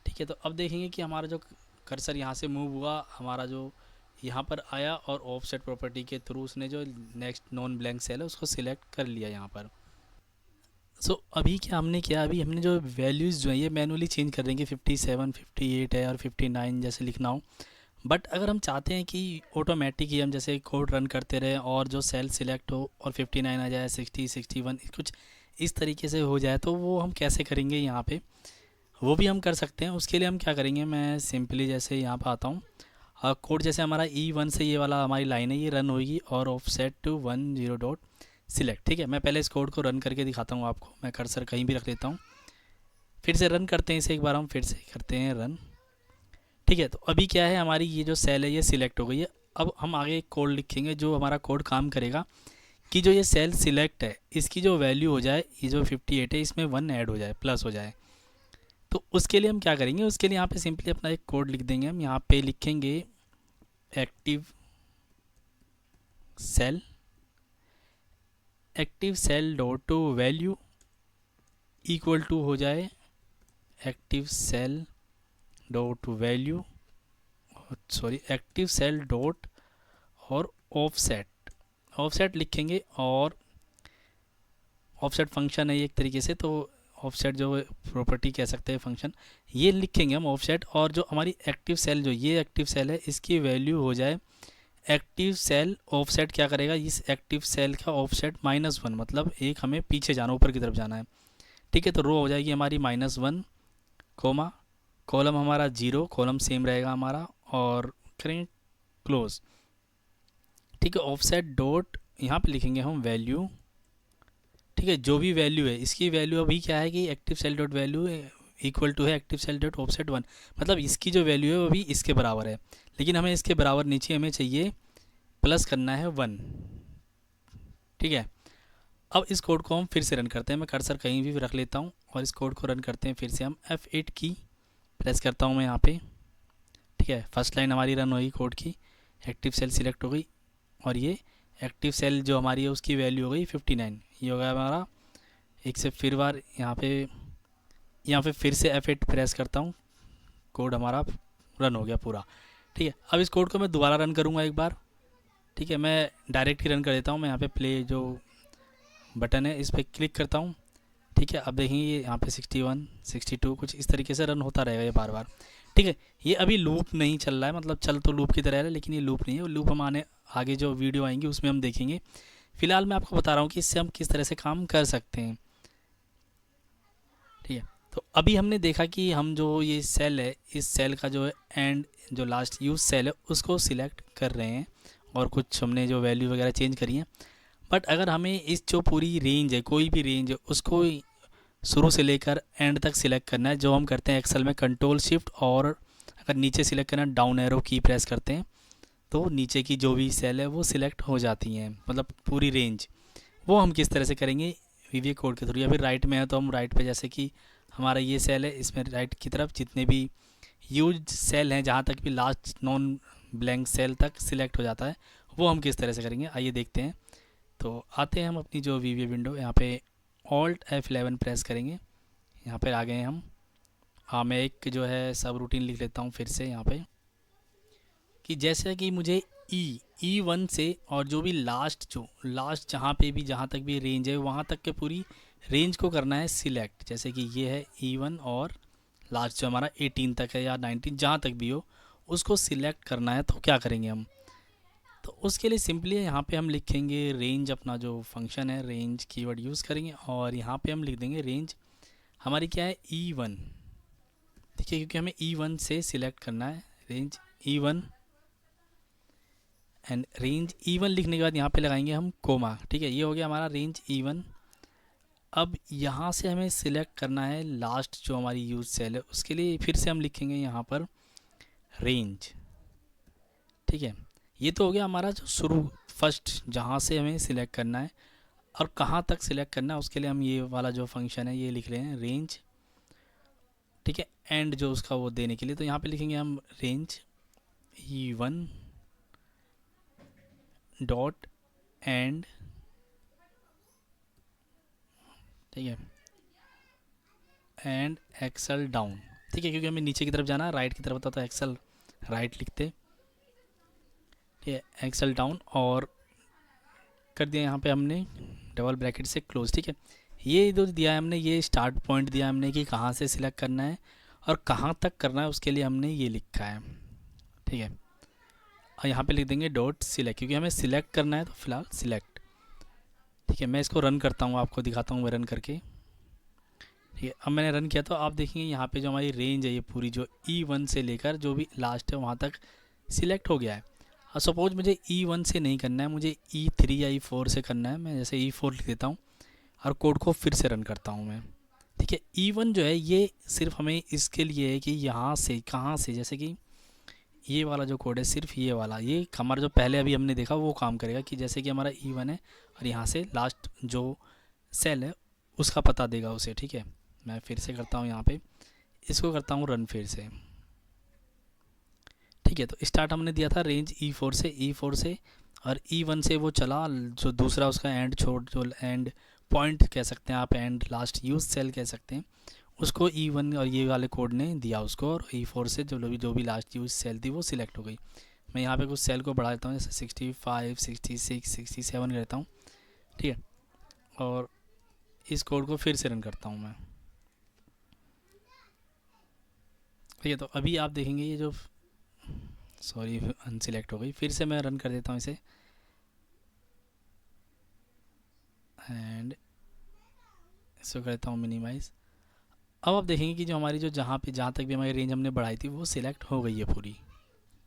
ठीक है, तो अब देखेंगे कि हमारा जो कर्सर यहाँ से मूव हुआ, हमारा जो यहाँ पर आया और ऑफसेट प्रॉपर्टी के थ्रू उसने जो नेक्स्ट नॉन ब्लैंक सेल है उसको सिलेक्ट कर लिया यहाँ पर। अभी क्या हमने किया, अभी हमने जो वैल्यूज़ जो है ये मैनुअली चेंज कर देंगे, 57 58 है और 59 जैसे लिखना हो। बट अगर हम चाहते हैं कि ऑटोमेटिक ही हम जैसे कोड रन करते रहे और जो सेल सिलेक्ट हो और 59 आ जाए, 60 61 कुछ इस तरीके से हो जाए, तो वो हम कैसे करेंगे यहाँ पे, वो भी हम कर सकते हैं। उसके लिए हम क्या करेंगे, मैं सिंपली जैसे यहाँ पर आता हूँ, कोड जैसे हमारा E1 से ये वाला हमारी लाइन है ये रन होगी और ऑफसेट टू 10 डॉट सिलेक्ट। ठीक है, मैं पहले इस कोड को रन करके दिखाता हूँ आपको। मैं कर्सर कहीं भी रख लेता हूँ, फिर से रन करते हैं इसे एक बार, हम फिर से करते हैं रन। ठीक है, तो अभी क्या है, हमारी ये जो सेल है ये सिलेक्ट हो गई है। अब हम आगे एक कोड लिखेंगे जो हमारा कोड काम करेगा कि जो ये सेल सिलेक्ट है इसकी जो वैल्यू हो जाए, ये जो 58 है इसमें 1 ऐड हो जाए, प्लस हो जाए। तो उसके लिए हम क्या करेंगे, उसके लिए यहाँ पे सिंपली अपना एक कोड लिख देंगे। हम यहाँ पे लिखेंगे active cell, active cell dot to value equal to हो जाए active cell dot value, sorry active cell dot और ऑफसेट, ऑफसेट लिखेंगे और ऑफसेट फंक्शन है ये एक तरीके से, तो ऑफसेट जो प्रॉपर्टी कह सकते हैं फंक्शन, ये लिखेंगे हम ऑफसेट। और जो हमारी एक्टिव सेल जो ये एक्टिव सेल है इसकी वैल्यू हो जाए एक्टिव सेल ऑफसेट क्या करेगा, इस एक्टिव सेल का ऑफसेट -1, मतलब एक हमें पीछे जाना, ऊपर की तरफ जाना है। ठीक है, तो रो हो जाएगी हमारी -1 कोमा, कॉलम हमारा 0, कॉलम सेम रहेगा हमारा, और करें क्लोज। ठीक है, ऑफसेट डॉट यहाँ पे लिखेंगे हम वैल्यू। ठीक है, जो भी वैल्यू है इसकी वैल्यू अभी क्या है कि active cell dot value equal to है एक्टिव सेल डॉट ऑफसेट 1, मतलब इसकी जो वैल्यू है वो अभी इसके बराबर है, लेकिन हमें इसके बराबर नीचे हमें चाहिए प्लस करना है 1। ठीक है, अब इस कोड को हम फिर से रन करते हैं। मैं कर्सर कहीं भी रख लेता हूँ और इस कोड को रन करते हैं फिर से। हम F8 की प्रेस करता हूँ मैं यहाँ पे। ठीक है, फर्स्ट लाइन हमारी रन हुई कोड की, एक्टिव सेल सिलेक्ट हो गई और ये एक्टिव सेल जो हमारी है उसकी वैल्यू हो गई 59। ये हो गया हमारा, एक से फिर बार यहाँ पे फिर से F8 प्रेस करता हूँ, कोड हमारा रन हो गया पूरा। ठीक है, अब इस कोड को मैं दोबारा रन करूँगा एक बार। ठीक है, मैं डायरेक्ट ही रन कर देता हूँ। मैं यहाँ पे प्ले जो बटन है इस पर क्लिक करता हूँ। ठीक है, अब देखेंगे यहाँ पे 61 62 कुछ इस तरीके से रन होता रहेगा ये बार बार। ठीक है, ये अभी लूप नहीं चल रहा है, मतलब चल तो लूप की तरह है लेकिन ये लूप नहीं है। लूप हम आगे जो वीडियो आएंगी उसमें हम देखेंगे। फिलहाल मैं आपको बता रहा हूँ कि इससे हम किस तरह से काम कर सकते हैं। ठीक है, तो अभी हमने देखा कि हम जो ये सेल है इस सेल का जो है एंड जो लास्ट यूज सेल है उसको सिलेक्ट कर रहे हैं और कुछ हमने जो वैल्यू वगैरह चेंज करी है। बट अगर हमें इस जो पूरी रेंज है, कोई भी रेंज है, उसको शुरू से लेकर एंड तक सिलेक्ट करना है, जो हम करते हैं एक्सेल में कंट्रोल शिफ्ट, और अगर नीचे सिलेक्ट करना है डाउन एरो की प्रेस करते हैं तो नीचे की जो भी सेल है वो सिलेक्ट हो जाती हैं, मतलब पूरी रेंज। वो हम किस तरह से करेंगे वीवीए कोड के थ्रू, या फिर राइट में है तो हम राइट पे, जैसे कि हमारा ये सेल है, इसमें राइट की तरफ जितने भी यूज सेल हैं जहाँ तक भी लास्ट नॉन ब्लैंक सेल तक सिलेक्ट हो जाता है, वो हम किस तरह से करेंगे आइए देखते हैं। तो आते हैं हम अपनी जो वीवीए विंडो, यहाँ पे ऑल्ट F11 प्रेस करेंगे, यहाँ पर आ गए हैं हम। हाँ, मैं एक जो है सब रूटीन लिख लेता हूँ फिर से यहाँ पे, कि जैसे कि मुझे E1 से और जो भी लास्ट जहाँ पे भी जहाँ तक भी रेंज है वहाँ तक के पूरी रेंज को करना है सिलेक्ट। जैसे कि ये है E1 और लास्ट जो हमारा 18 तक है या 19 जहाँ तक भी हो उसको सिलेक्ट करना है, तो क्या करेंगे हम, तो उसके लिए सिंपली यहाँ पे हम लिखेंगे रेंज, अपना जो फंक्शन है रेंज कीवर्ड यूज़ करेंगे, और यहाँ पे हम लिख देंगे रेंज हमारी क्या है E1, ठीक है, क्योंकि हमें E1 से सिलेक्ट करना है range E1। And range E1 लिखने के बाद यहाँ पे लगाएंगे हम कोमा, ठीक है, ये हो गया हमारा रेंज E1। अब यहाँ से हमें सिलेक्ट करना है लास्ट जो हमारी यूज सेल है, उसके लिए फिर से हम लिखेंगे यहाँ पर रेंज, ठीक है। ये तो हो गया हमारा जो शुरू फर्स्ट जहाँ से हमें सिलेक्ट करना है और कहाँ तक सिलेक्ट करना है, उसके लिए हम ये वाला जो फंक्शन है ये लिख रहे हैं रेंज, ठीक है। एंड जो उसका वो देने के लिए तो यहाँ पे लिखेंगे हम रेंज E1 डॉट एंड, ठीक है, एंड एक्सेल डाउन, ठीक है, क्योंकि हमें नीचे की तरफ जाना है, राइट की तरफ होता तो एक्सेल राइट लिखते, ठीक है, एक्सेल डाउन, और कर दिया यहाँ पे हमने डबल ब्रैकेट से क्लोज, ठीक है। ये जो दिया है हमने, ये स्टार्ट पॉइंट दिया हमने कि कहाँ से सिलेक्ट करना है और कहाँ तक करना है, उसके लिए हमने ये लिखा है, ठीक है। और यहाँ पे लिख देंगे डॉट सिलेक्ट, क्योंकि हमें सिलेक्ट करना है तो फिलहाल सिलेक्ट, ठीक है। मैं इसको रन करता हूँ, आपको दिखाता हूँ मैं रन करके, ठीक है। अब मैंने रन किया तो आप देखेंगे यहाँ पे जो हमारी रेंज है ये पूरी जो E1 से लेकर जो भी लास्ट है वहाँ तक सिलेक्ट हो गया है। और सपोज मुझे E1 से नहीं करना है, मुझे E3 या E4 से करना है, मैं जैसे E4 लिख देता हूँ और कोड को फिर से रन करता हूँ मैं, ठीक है। E1 जो है ये सिर्फ हमें इसके लिए है कि यहाँ से कहाँ से, जैसे कि ये वाला जो कोड है सिर्फ ये वाला, ये हमारा जो पहले अभी हमने देखा वो काम करेगा, कि जैसे कि हमारा E1 है और यहाँ से लास्ट जो सेल है उसका पता देगा उसे, ठीक है। मैं फिर से करता हूँ यहाँ पे, इसको करता हूँ रन फिर से, ठीक है। तो स्टार्ट हमने दिया था रेंज E4 से और E1 से वो चला, जो दूसरा उसका एंड छोड़, जो एंड पॉइंट कह सकते हैं आप, एंड लास्ट यूज सेल कह सकते हैं, उसको E1 और ये वाले कोड ने दिया उसको, और E4 से जो भी लास्ट यूज सेल थी वो सिलेक्ट हो गई। मैं यहाँ पे कुछ सेल को बढ़ा देता हूँ, जैसे 65, 66, 67 करता हूँ, ठीक है। और इस कोड को फिर से रन करता हूँ मैं, ठीक है। तो अभी आप देखेंगे ये जो, सॉरी अनसिलेक्ट हो गई, फिर से मैं रन कर देता हूँ इसे, एंड इसको करता हूँ मिनिमाइज़। अब आप देखेंगे कि जो हमारी जो जहाँ तक भी हमारी रेंज हमने बढ़ाई थी वो सिलेक्ट हो गई है पूरी,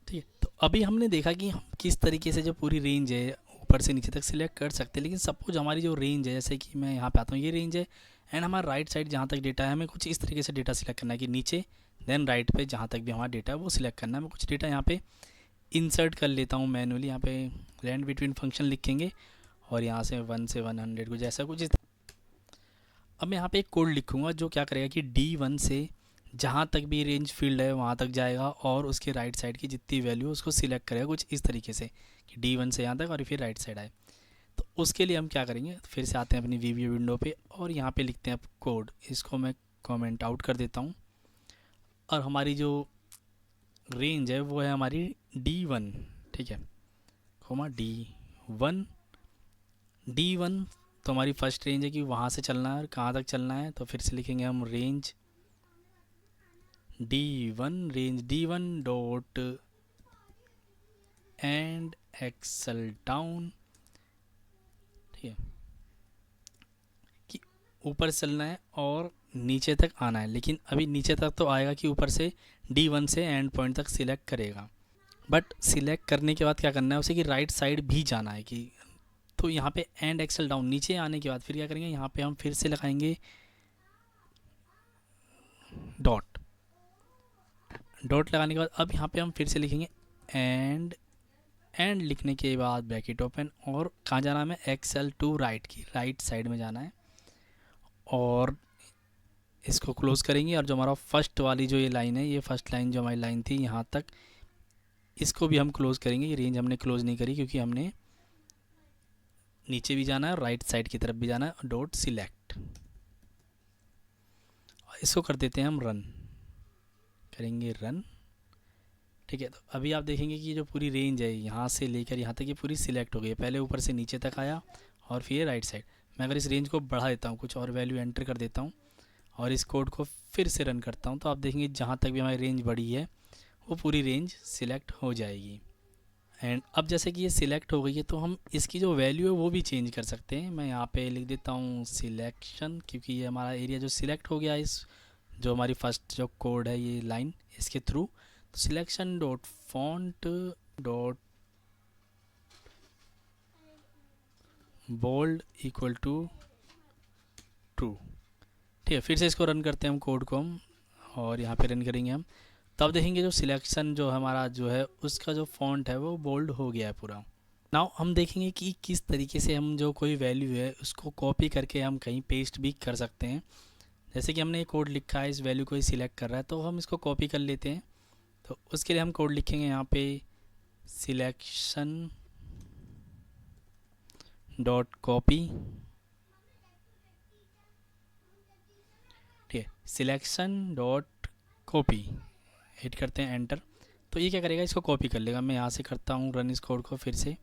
ठीक है। तो अभी हमने देखा कि हम किस तरीके से जो पूरी रेंज है ऊपर से नीचे तक सिलेक्ट कर सकते हैं, लेकिन सपोज हमारी जो रेंज है, जैसे कि मैं यहाँ पे आता हूँ, ये रेंज है एंड हमारा राइट साइड जहाँ तक डेटा है हमें कुछ इस तरीके से डेटा सिलेक्ट करना है कि नीचे देन राइट पे जहाँ तक भी हमारा डेटा है वो सिलेक्ट करना है। मैं कुछ डेटा यहाँ पे इंसर्ट कर लेता हूँ मैनुअली, यहाँ पे लैंड बिटवीन फंक्शन लिखेंगे और यहाँ से 1 से 100 कुछ ऐसा कुछ। अब मैं यहाँ पे एक कोड लिखूँगा जो क्या करेगा कि D1 से जहाँ तक भी रेंज फील्ड है वहाँ तक जाएगा और उसके राइट साइड की जितनी वैल्यू उसको सिलेक्ट करेगा कुछ इस तरीके से कि D1 से यहाँ तक और फिर राइट साइड आए। तो उसके लिए हम क्या करेंगे, फिर से आते हैं अपनी वीवीए विंडो पे और यहाँ पे लिखते हैं कोड, इसको मैं कमेंट आउट कर देता हूँ। और हमारी जो रेंज है वो है हमारी D1, ठीक है, D1 तो हमारी फर्स्ट रेंज है कि वहाँ से चलना है और कहाँ तक चलना है। तो फिर से लिखेंगे हम range D1 dot and exhale down, ठीक है, कि ऊपर चलना है और नीचे तक आना है। लेकिन अभी नीचे तक तो आएगा कि ऊपर से D1 से एंड पॉइंट तक सिलेक्ट करेगा, बट सिलेक्ट करने के बाद क्या करना है उसे कि राइट साइड भी जाना है कि, तो यहाँ पे एंड एक्सेल डाउन नीचे आने के बाद फिर क्या करेंगे, यहाँ पे हम फिर से लगाएंगे डॉट। डॉट लगाने के बाद अब यहाँ पे हम फिर से लिखेंगे एंड लिखने के बाद ब्रैकेट ओपन, और कहाँ जाना है हमें, एक्सेल टू राइट की राइट साइड में जाना है, और इसको क्लोज़ करेंगे। और जो हमारा फर्स्ट वाली जो ये लाइन है, ये फर्स्ट लाइन जो हमारी लाइन थी यहाँ तक, इसको भी हम क्लोज़ करेंगे। ये रेंज हमने क्लोज़ नहीं करी क्योंकि हमने नीचे भी जाना है और राइट साइड की तरफ भी जाना है। डॉट सिलेक्ट, इसको कर देते हैं हम रन, करेंगे रन। ठीक है, तो अभी आप देखेंगे कि जो पूरी रेंज है यहाँ से लेकर यहाँ तक ये पूरी सिलेक्ट हो गई है। पहले ऊपर से नीचे तक आया और फिर राइट साइड। मैं अगर इस रेंज को बढ़ा देता हूँ, कुछ और वैल्यू एंटर कर देता हूँ और इस कोड को फिर से रन करता हूँ, तो आप देखेंगे जहाँ तक भी हमारी रेंज बढ़ी है वो पूरी रेंज सिलेक्ट हो जाएगी। एंड अब जैसे कि ये सिलेक्ट हो गई है तो हम इसकी जो वैल्यू है वो भी चेंज कर सकते हैं। मैं यहाँ पे लिख देता हूँ सिलेक्शन, क्योंकि ये हमारा एरिया जो सिलेक्ट हो गया इस जो हमारी फर्स्ट जो कोड है ये लाइन इसके थ्रू। तो selection dot font dot bold equal to true. ठीक है, फिर से इसको रन करते हैं हम कोड को हम, और यहाँ पे रन करेंगे हम, तब देखेंगे जो सिलेक्शन जो हमारा जो है उसका जो फॉन्ट है वो बोल्ड हो गया है पूरा। नाउ हम देखेंगे कि किस तरीके से हम जो कोई वैल्यू है उसको कॉपी करके हम कहीं पेस्ट भी कर सकते हैं। जैसे कि हमने ये कोड लिखा है, इस वैल्यू को ही सिलेक्ट कर रहा है, तो हम इसको कॉपी कर लेते हैं। तो उसके लिए हम कोड लिखेंगे यहाँ पे सिलेक्शन डॉट कॉपी। ठीक है, सिलेक्शन डॉट कॉपी, हिट करते हैं एंटर। तो ये क्या करेगा, इसको कॉपी कर लेगा। मैं यहाँ से करता हूँ रन इस कोड को फिर से,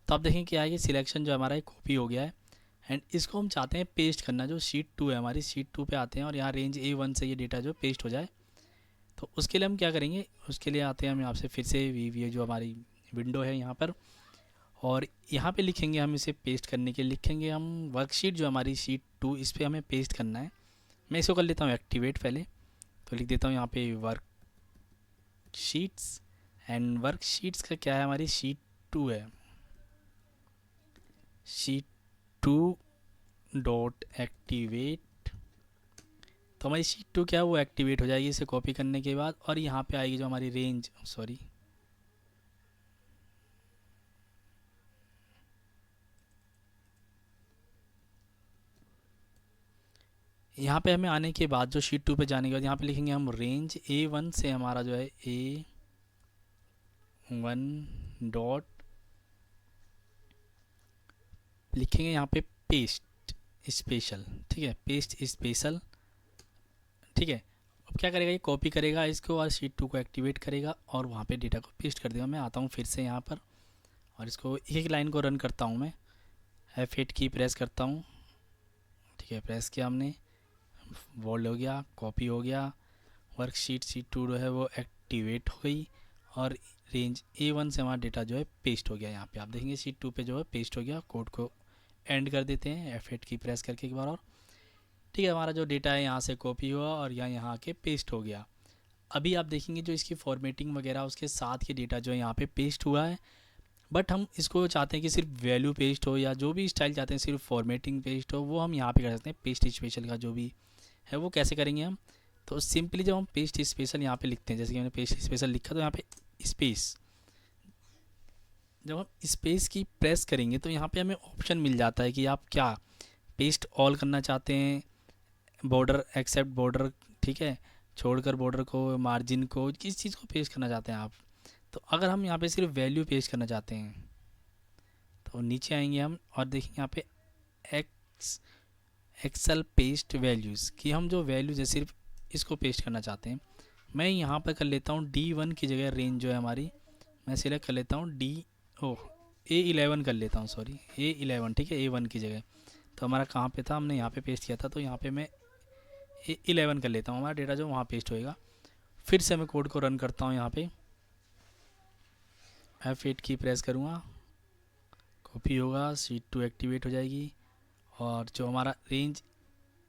तो आप देखें क्या है, ये सिलेक्शन जो हमारा कॉपी हो गया है। एंड इसको हम चाहते हैं पेस्ट करना, जो शीट 2 है हमारी, शीट 2 पे आते हैं और यहाँ रेंज A1 से ये डेटा जो पेस्ट हो जाए। तो उसके लिए हम क्या करेंगे, उसके लिए आते हैं हम यहाँ से फिर से वी जो हमारी विंडो है यहाँ पर, और यहाँ पे लिखेंगे हम इसे पेस्ट करने के लिए लिखेंगे हम वर्कशीट जो हमारी शीट 2, इस पर हमें पेस्ट करना है। मैं इसको कर लेता हूँ एक्टिवेट पहले, तो लिख देता हूँ यहाँ पे वर्कशीट्स। एंड वर्कशीट्स का क्या है, हमारी शीट 2 है, शीट 2 डॉट एक्टिवेट। तो हमारी शीट 2 क्या है वो एक्टिवेट हो जाएगी इसे कॉपी करने के बाद, और यहाँ पे आएगी जो हमारी रेंज, सॉरी यहाँ पे हमें आने के बाद जो शीट 2 पे जाने के बाद यहाँ पे लिखेंगे हम रेंज A1 से हमारा जो है A1 डॉट लिखेंगे यहाँ पे पेस्ट स्पेशल। ठीक है, पेस्ट स्पेशल। ठीक है, अब क्या करेगा, ये कॉपी करेगा इसको और शीट 2 को एक्टिवेट करेगा और वहाँ पे डेटा को पेस्ट कर देगा। मैं आता हूँ फिर से यहाँ पर और इसको एक लाइन को रन करता हूँ। मैं F8 की प्रेस करता हूँ। ठीक है, प्रेस किया हमने, बोल्ड हो गया, कॉपी हो गया, वर्कशीट शीट 2 जो है वो एक्टिवेट हो गई और रेंज A1 से हमारा डेटा जो है पेस्ट हो गया। यहाँ पे आप देखेंगे शीट 2 पे जो है पेस्ट हो गया। कोड को एंड कर देते हैं F8 की प्रेस करके एक बार और। ठीक है, हमारा जो डेटा है यहाँ से कॉपी हुआ और यहाँ आके पेस्ट हो गया। अभी आप देखेंगे जो इसकी फॉर्मेटिंग वगैरह उसके साथ ही डेटा जो है यहाँ पे पेस्ट हुआ है, बट हम इसको चाहते हैं कि सिर्फ वैल्यू पेस्ट हो या जो भी स्टाइल चाहते हैं सिर्फ फॉर्मेटिंग पेस्ट हो, वो हम यहाँ पे कर सकते हैं। पेस्ट स्पेशल का जो भी है वो कैसे करेंगे हम, तो सिंपली जब हम पेस्ट स्पेशल यहाँ पे लिखते हैं, जैसे कि मैंने पेस्ट स्पेशल लिखा तो यहाँ पे स्पेस, जब हम स्पेस की प्रेस करेंगे तो यहाँ पे हमें ऑप्शन मिल जाता है कि आप क्या पेस्ट ऑल करना चाहते हैं, बॉर्डर एक्सेप्ट बॉर्डर, ठीक है, छोड़कर बॉर्डर को, मार्जिन को, किस चीज़ को पेस्ट करना चाहते हैं आप। तो अगर हम यहाँ पे सिर्फ वैल्यू पेस्ट करना चाहते हैं तो नीचे आएंगे हम और देखेंगे यहाँ पे एक्सेल पेस्ट वैल्यूज़ कि हम जो वैल्यूज़ है सिर्फ इसको पेस्ट करना चाहते हैं। मैं यहाँ पर कर लेता हूँ D1 की जगह रेंज जो है हमारी, मैं सिलेक्ट कर लेता हूँ A11 कर लेता हूँ, सॉरी A11, ठीक है, A1 की जगह। तो हमारा कहाँ पे था, हमने यहाँ पे पेस्ट किया था, तो यहाँ पे मैं A11 कर लेता हूँ, हमारा डेटा जो वहाँ पेस्ट होएगा। फिर से मैं कोड को रन करता हूँ, यहाँ पे F8 की प्रेस करूँगा, कॉपी होगा, शीट 2 एक्टिवेट हो जाएगी और जो हमारा रेंज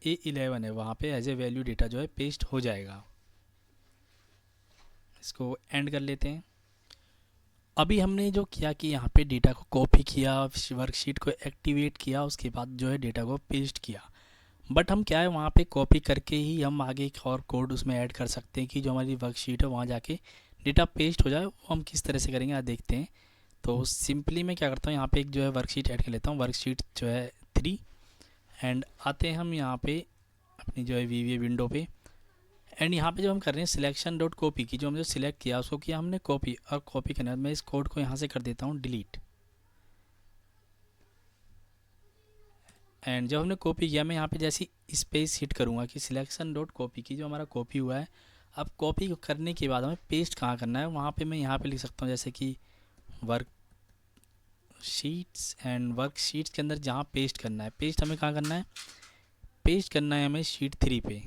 A11 है वहाँ पे एज ए वैल्यू डेटा जो है पेस्ट हो जाएगा। इसको एंड कर लेते हैं। अभी हमने जो किया कि यहाँ पे डेटा को कॉपी किया, वर्कशीट को एक्टिवेट किया, उसके बाद जो है डेटा को पेस्ट किया, बट हम क्या है वहाँ पे कॉपी करके ही हम आगे एक और कोड उसमें ऐड कर सकते हैं कि जो हमारी वर्कशीट है वहाँ जाके डेटा पेस्ट हो जाए। वो हम किस तरह से करेंगे आज देखते हैं। तो सिंपली मैं क्या करता हूँ, यहाँ पे एक जो है वर्कशीट ऐड कर लेता हूँ, वर्कशीट जो है 3। एंड आते हैं हम यहाँ पे अपनी जो है वीवीए विंडो पे। एंड यहाँ पे जो हम कर रहे हैं सिलेक्शन डॉट कॉपी की, जो हमने सिलेक्ट किया उसको किया हमने कॉपी, और कॉपी करने के बाद मैं इस कोड को यहाँ से कर देता हूँ डिलीट। एंड जब हमने कॉपी किया, मैं यहाँ पे जैसी स्पेस हिट करूँगा कि सिलेक्शन डॉट कॉपी की जो हमारा कॉपी हुआ है, अब कॉपी करने के बाद हमें पेस्ट कहाँ करना है, वहाँ पे मैं यहाँ पे लिख सकता हूँ जैसे कि work sheets. And work sheets के अंदर जहाँ पेस्ट करना है, पेस्ट हमें कहाँ करना है, पेस्ट करना है हमें शीट 3 पे,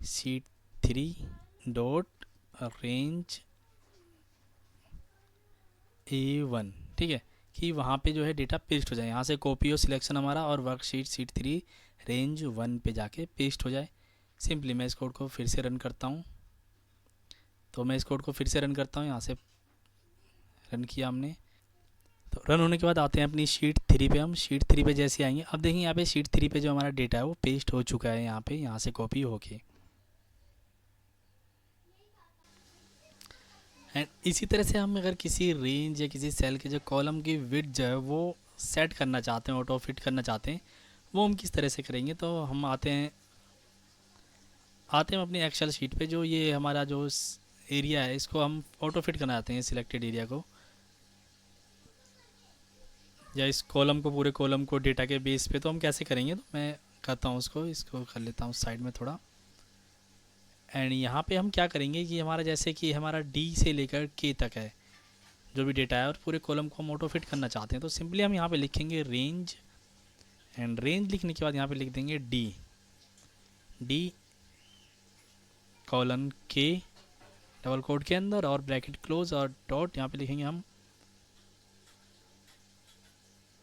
शीट 3 डॉट रेंज A1। ठीक है, कि वहाँ पे जो है डेटा पेस्ट हो जाए, यहाँ से कॉपी हो सिलेक्शन हमारा और वर्कशीट शीट 3 रेंज 1 पे जाके पेस्ट हो जाए। सिंपली मैं इस कोड को फिर से रन करता हूँ। तो मैं इस कोड को फिर से रन करता हूँ, यहाँ से रन किया हमने। तो रन होने के बाद आते हैं अपनी शीट 3 पे। हम शीट 3 पे जैसे आएंगे, अब देखिए यहाँ पे शीट 3 पे जो हमारा डेटा है वो पेस्ट हो चुका है यहाँ पे, यहाँ से कॉपी होके। एंड इसी तरह से हम अगर किसी रेंज या किसी सेल के जो कॉलम की विड्थ जो है वो सेट करना चाहते हैं, ऑटो फिट करना चाहते हैं, वो हम किस तरह से करेंगे। तो हम आते हैं अपनी एक्सेल शीट पे। जो ये हमारा जो एरिया है इसको हम ऑटो फिट करना चाहते हैं, सिलेक्टेड एरिया को या इस कॉलम को, पूरे कॉलम को डेटा के बेस पे। तो हम कैसे करेंगे, तो मैं करता हूँ इसको कर लेता हूँ साइड में थोड़ा। एंड यहाँ पे हम क्या करेंगे कि हमारा जैसे कि हमारा डी से लेकर के तक है जो भी डेटा है, और पूरे कॉलम को हम ऑटो फिट करना चाहते हैं। तो सिंपली हम यहाँ पे लिखेंगे रेंज। एंड रेंज लिखने के बाद यहाँ पे लिख देंगे डी कॉलन के डबल कोड के अंदर और ब्रैकेट क्लोज और डॉट, यहाँ पे लिखेंगे हम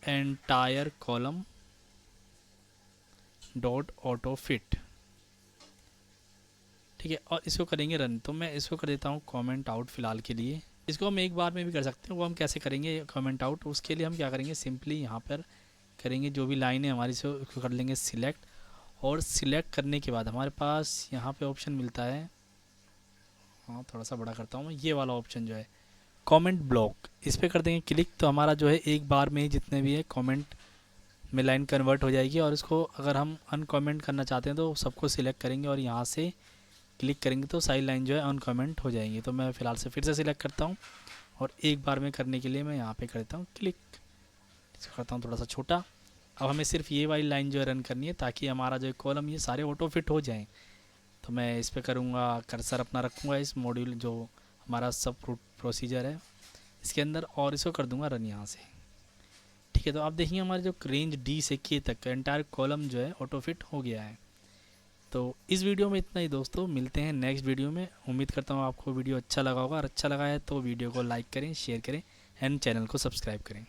entire column dot auto fit. ठीक है, और इसको करेंगे रन। तो मैं इसको कर देता हूँ कमेंट आउट फ़िलहाल के लिए। इसको हम एक बार में भी कर सकते हैं, वो हम कैसे करेंगे कमेंट आउट, उसके लिए हम क्या करेंगे, सिंपली यहाँ पर करेंगे जो भी लाइन है हमारी से उसको कर लेंगे सिलेक्ट। और सिलेक्ट करने के बाद हमारे पास यहाँ पे ऑप्शन मिलता है, हाँ थोड़ा सा बड़ा करता हूँ मैं, ये वाला ऑप्शन जो है कमेंट ब्लॉक, इस पर कर देंगे क्लिक। तो हमारा जो है एक बार में ही जितने भी है कमेंट में लाइन कन्वर्ट हो जाएगी। और इसको अगर हम अनकमेंट करना चाहते हैं तो सबको सिलेक्ट करेंगे और यहाँ से क्लिक करेंगे तो सारी लाइन जो है अनकमेंट हो जाएंगी। तो मैं फ़िलहाल से फिर से सिलेक्ट करता हूँ और एक बार में करने के लिए मैं यहाँ पे करता हूँ क्लिक, इसको करता हूँ थोड़ा सा छोटा। अब हमें सिर्फ ये वाली लाइन जो है रन करनी है ताकि हमारा जो कॉलम ये सारे ऑटो फिट हो जाएं। तो मैं इस पर करूँगा, कर्सर अपना रखूँगा इस मॉड्यूल जो हमारा सब प्रोसीजर है इसके अंदर, और इसको कर दूँगा रन यहाँ से। ठीक है, तो आप देखिए हमारे जो रेंज डी से के तक का एंटायर कॉलम जो है ऑटो फिट हो गया है। तो इस वीडियो में इतना ही दोस्तों, मिलते हैं नेक्स्ट वीडियो में। उम्मीद करता हूँ आपको वीडियो अच्छा लगा होगा, और अच्छा लगा है तो वीडियो को लाइक करें, शेयर करें एंड चैनल को सब्सक्राइब करें।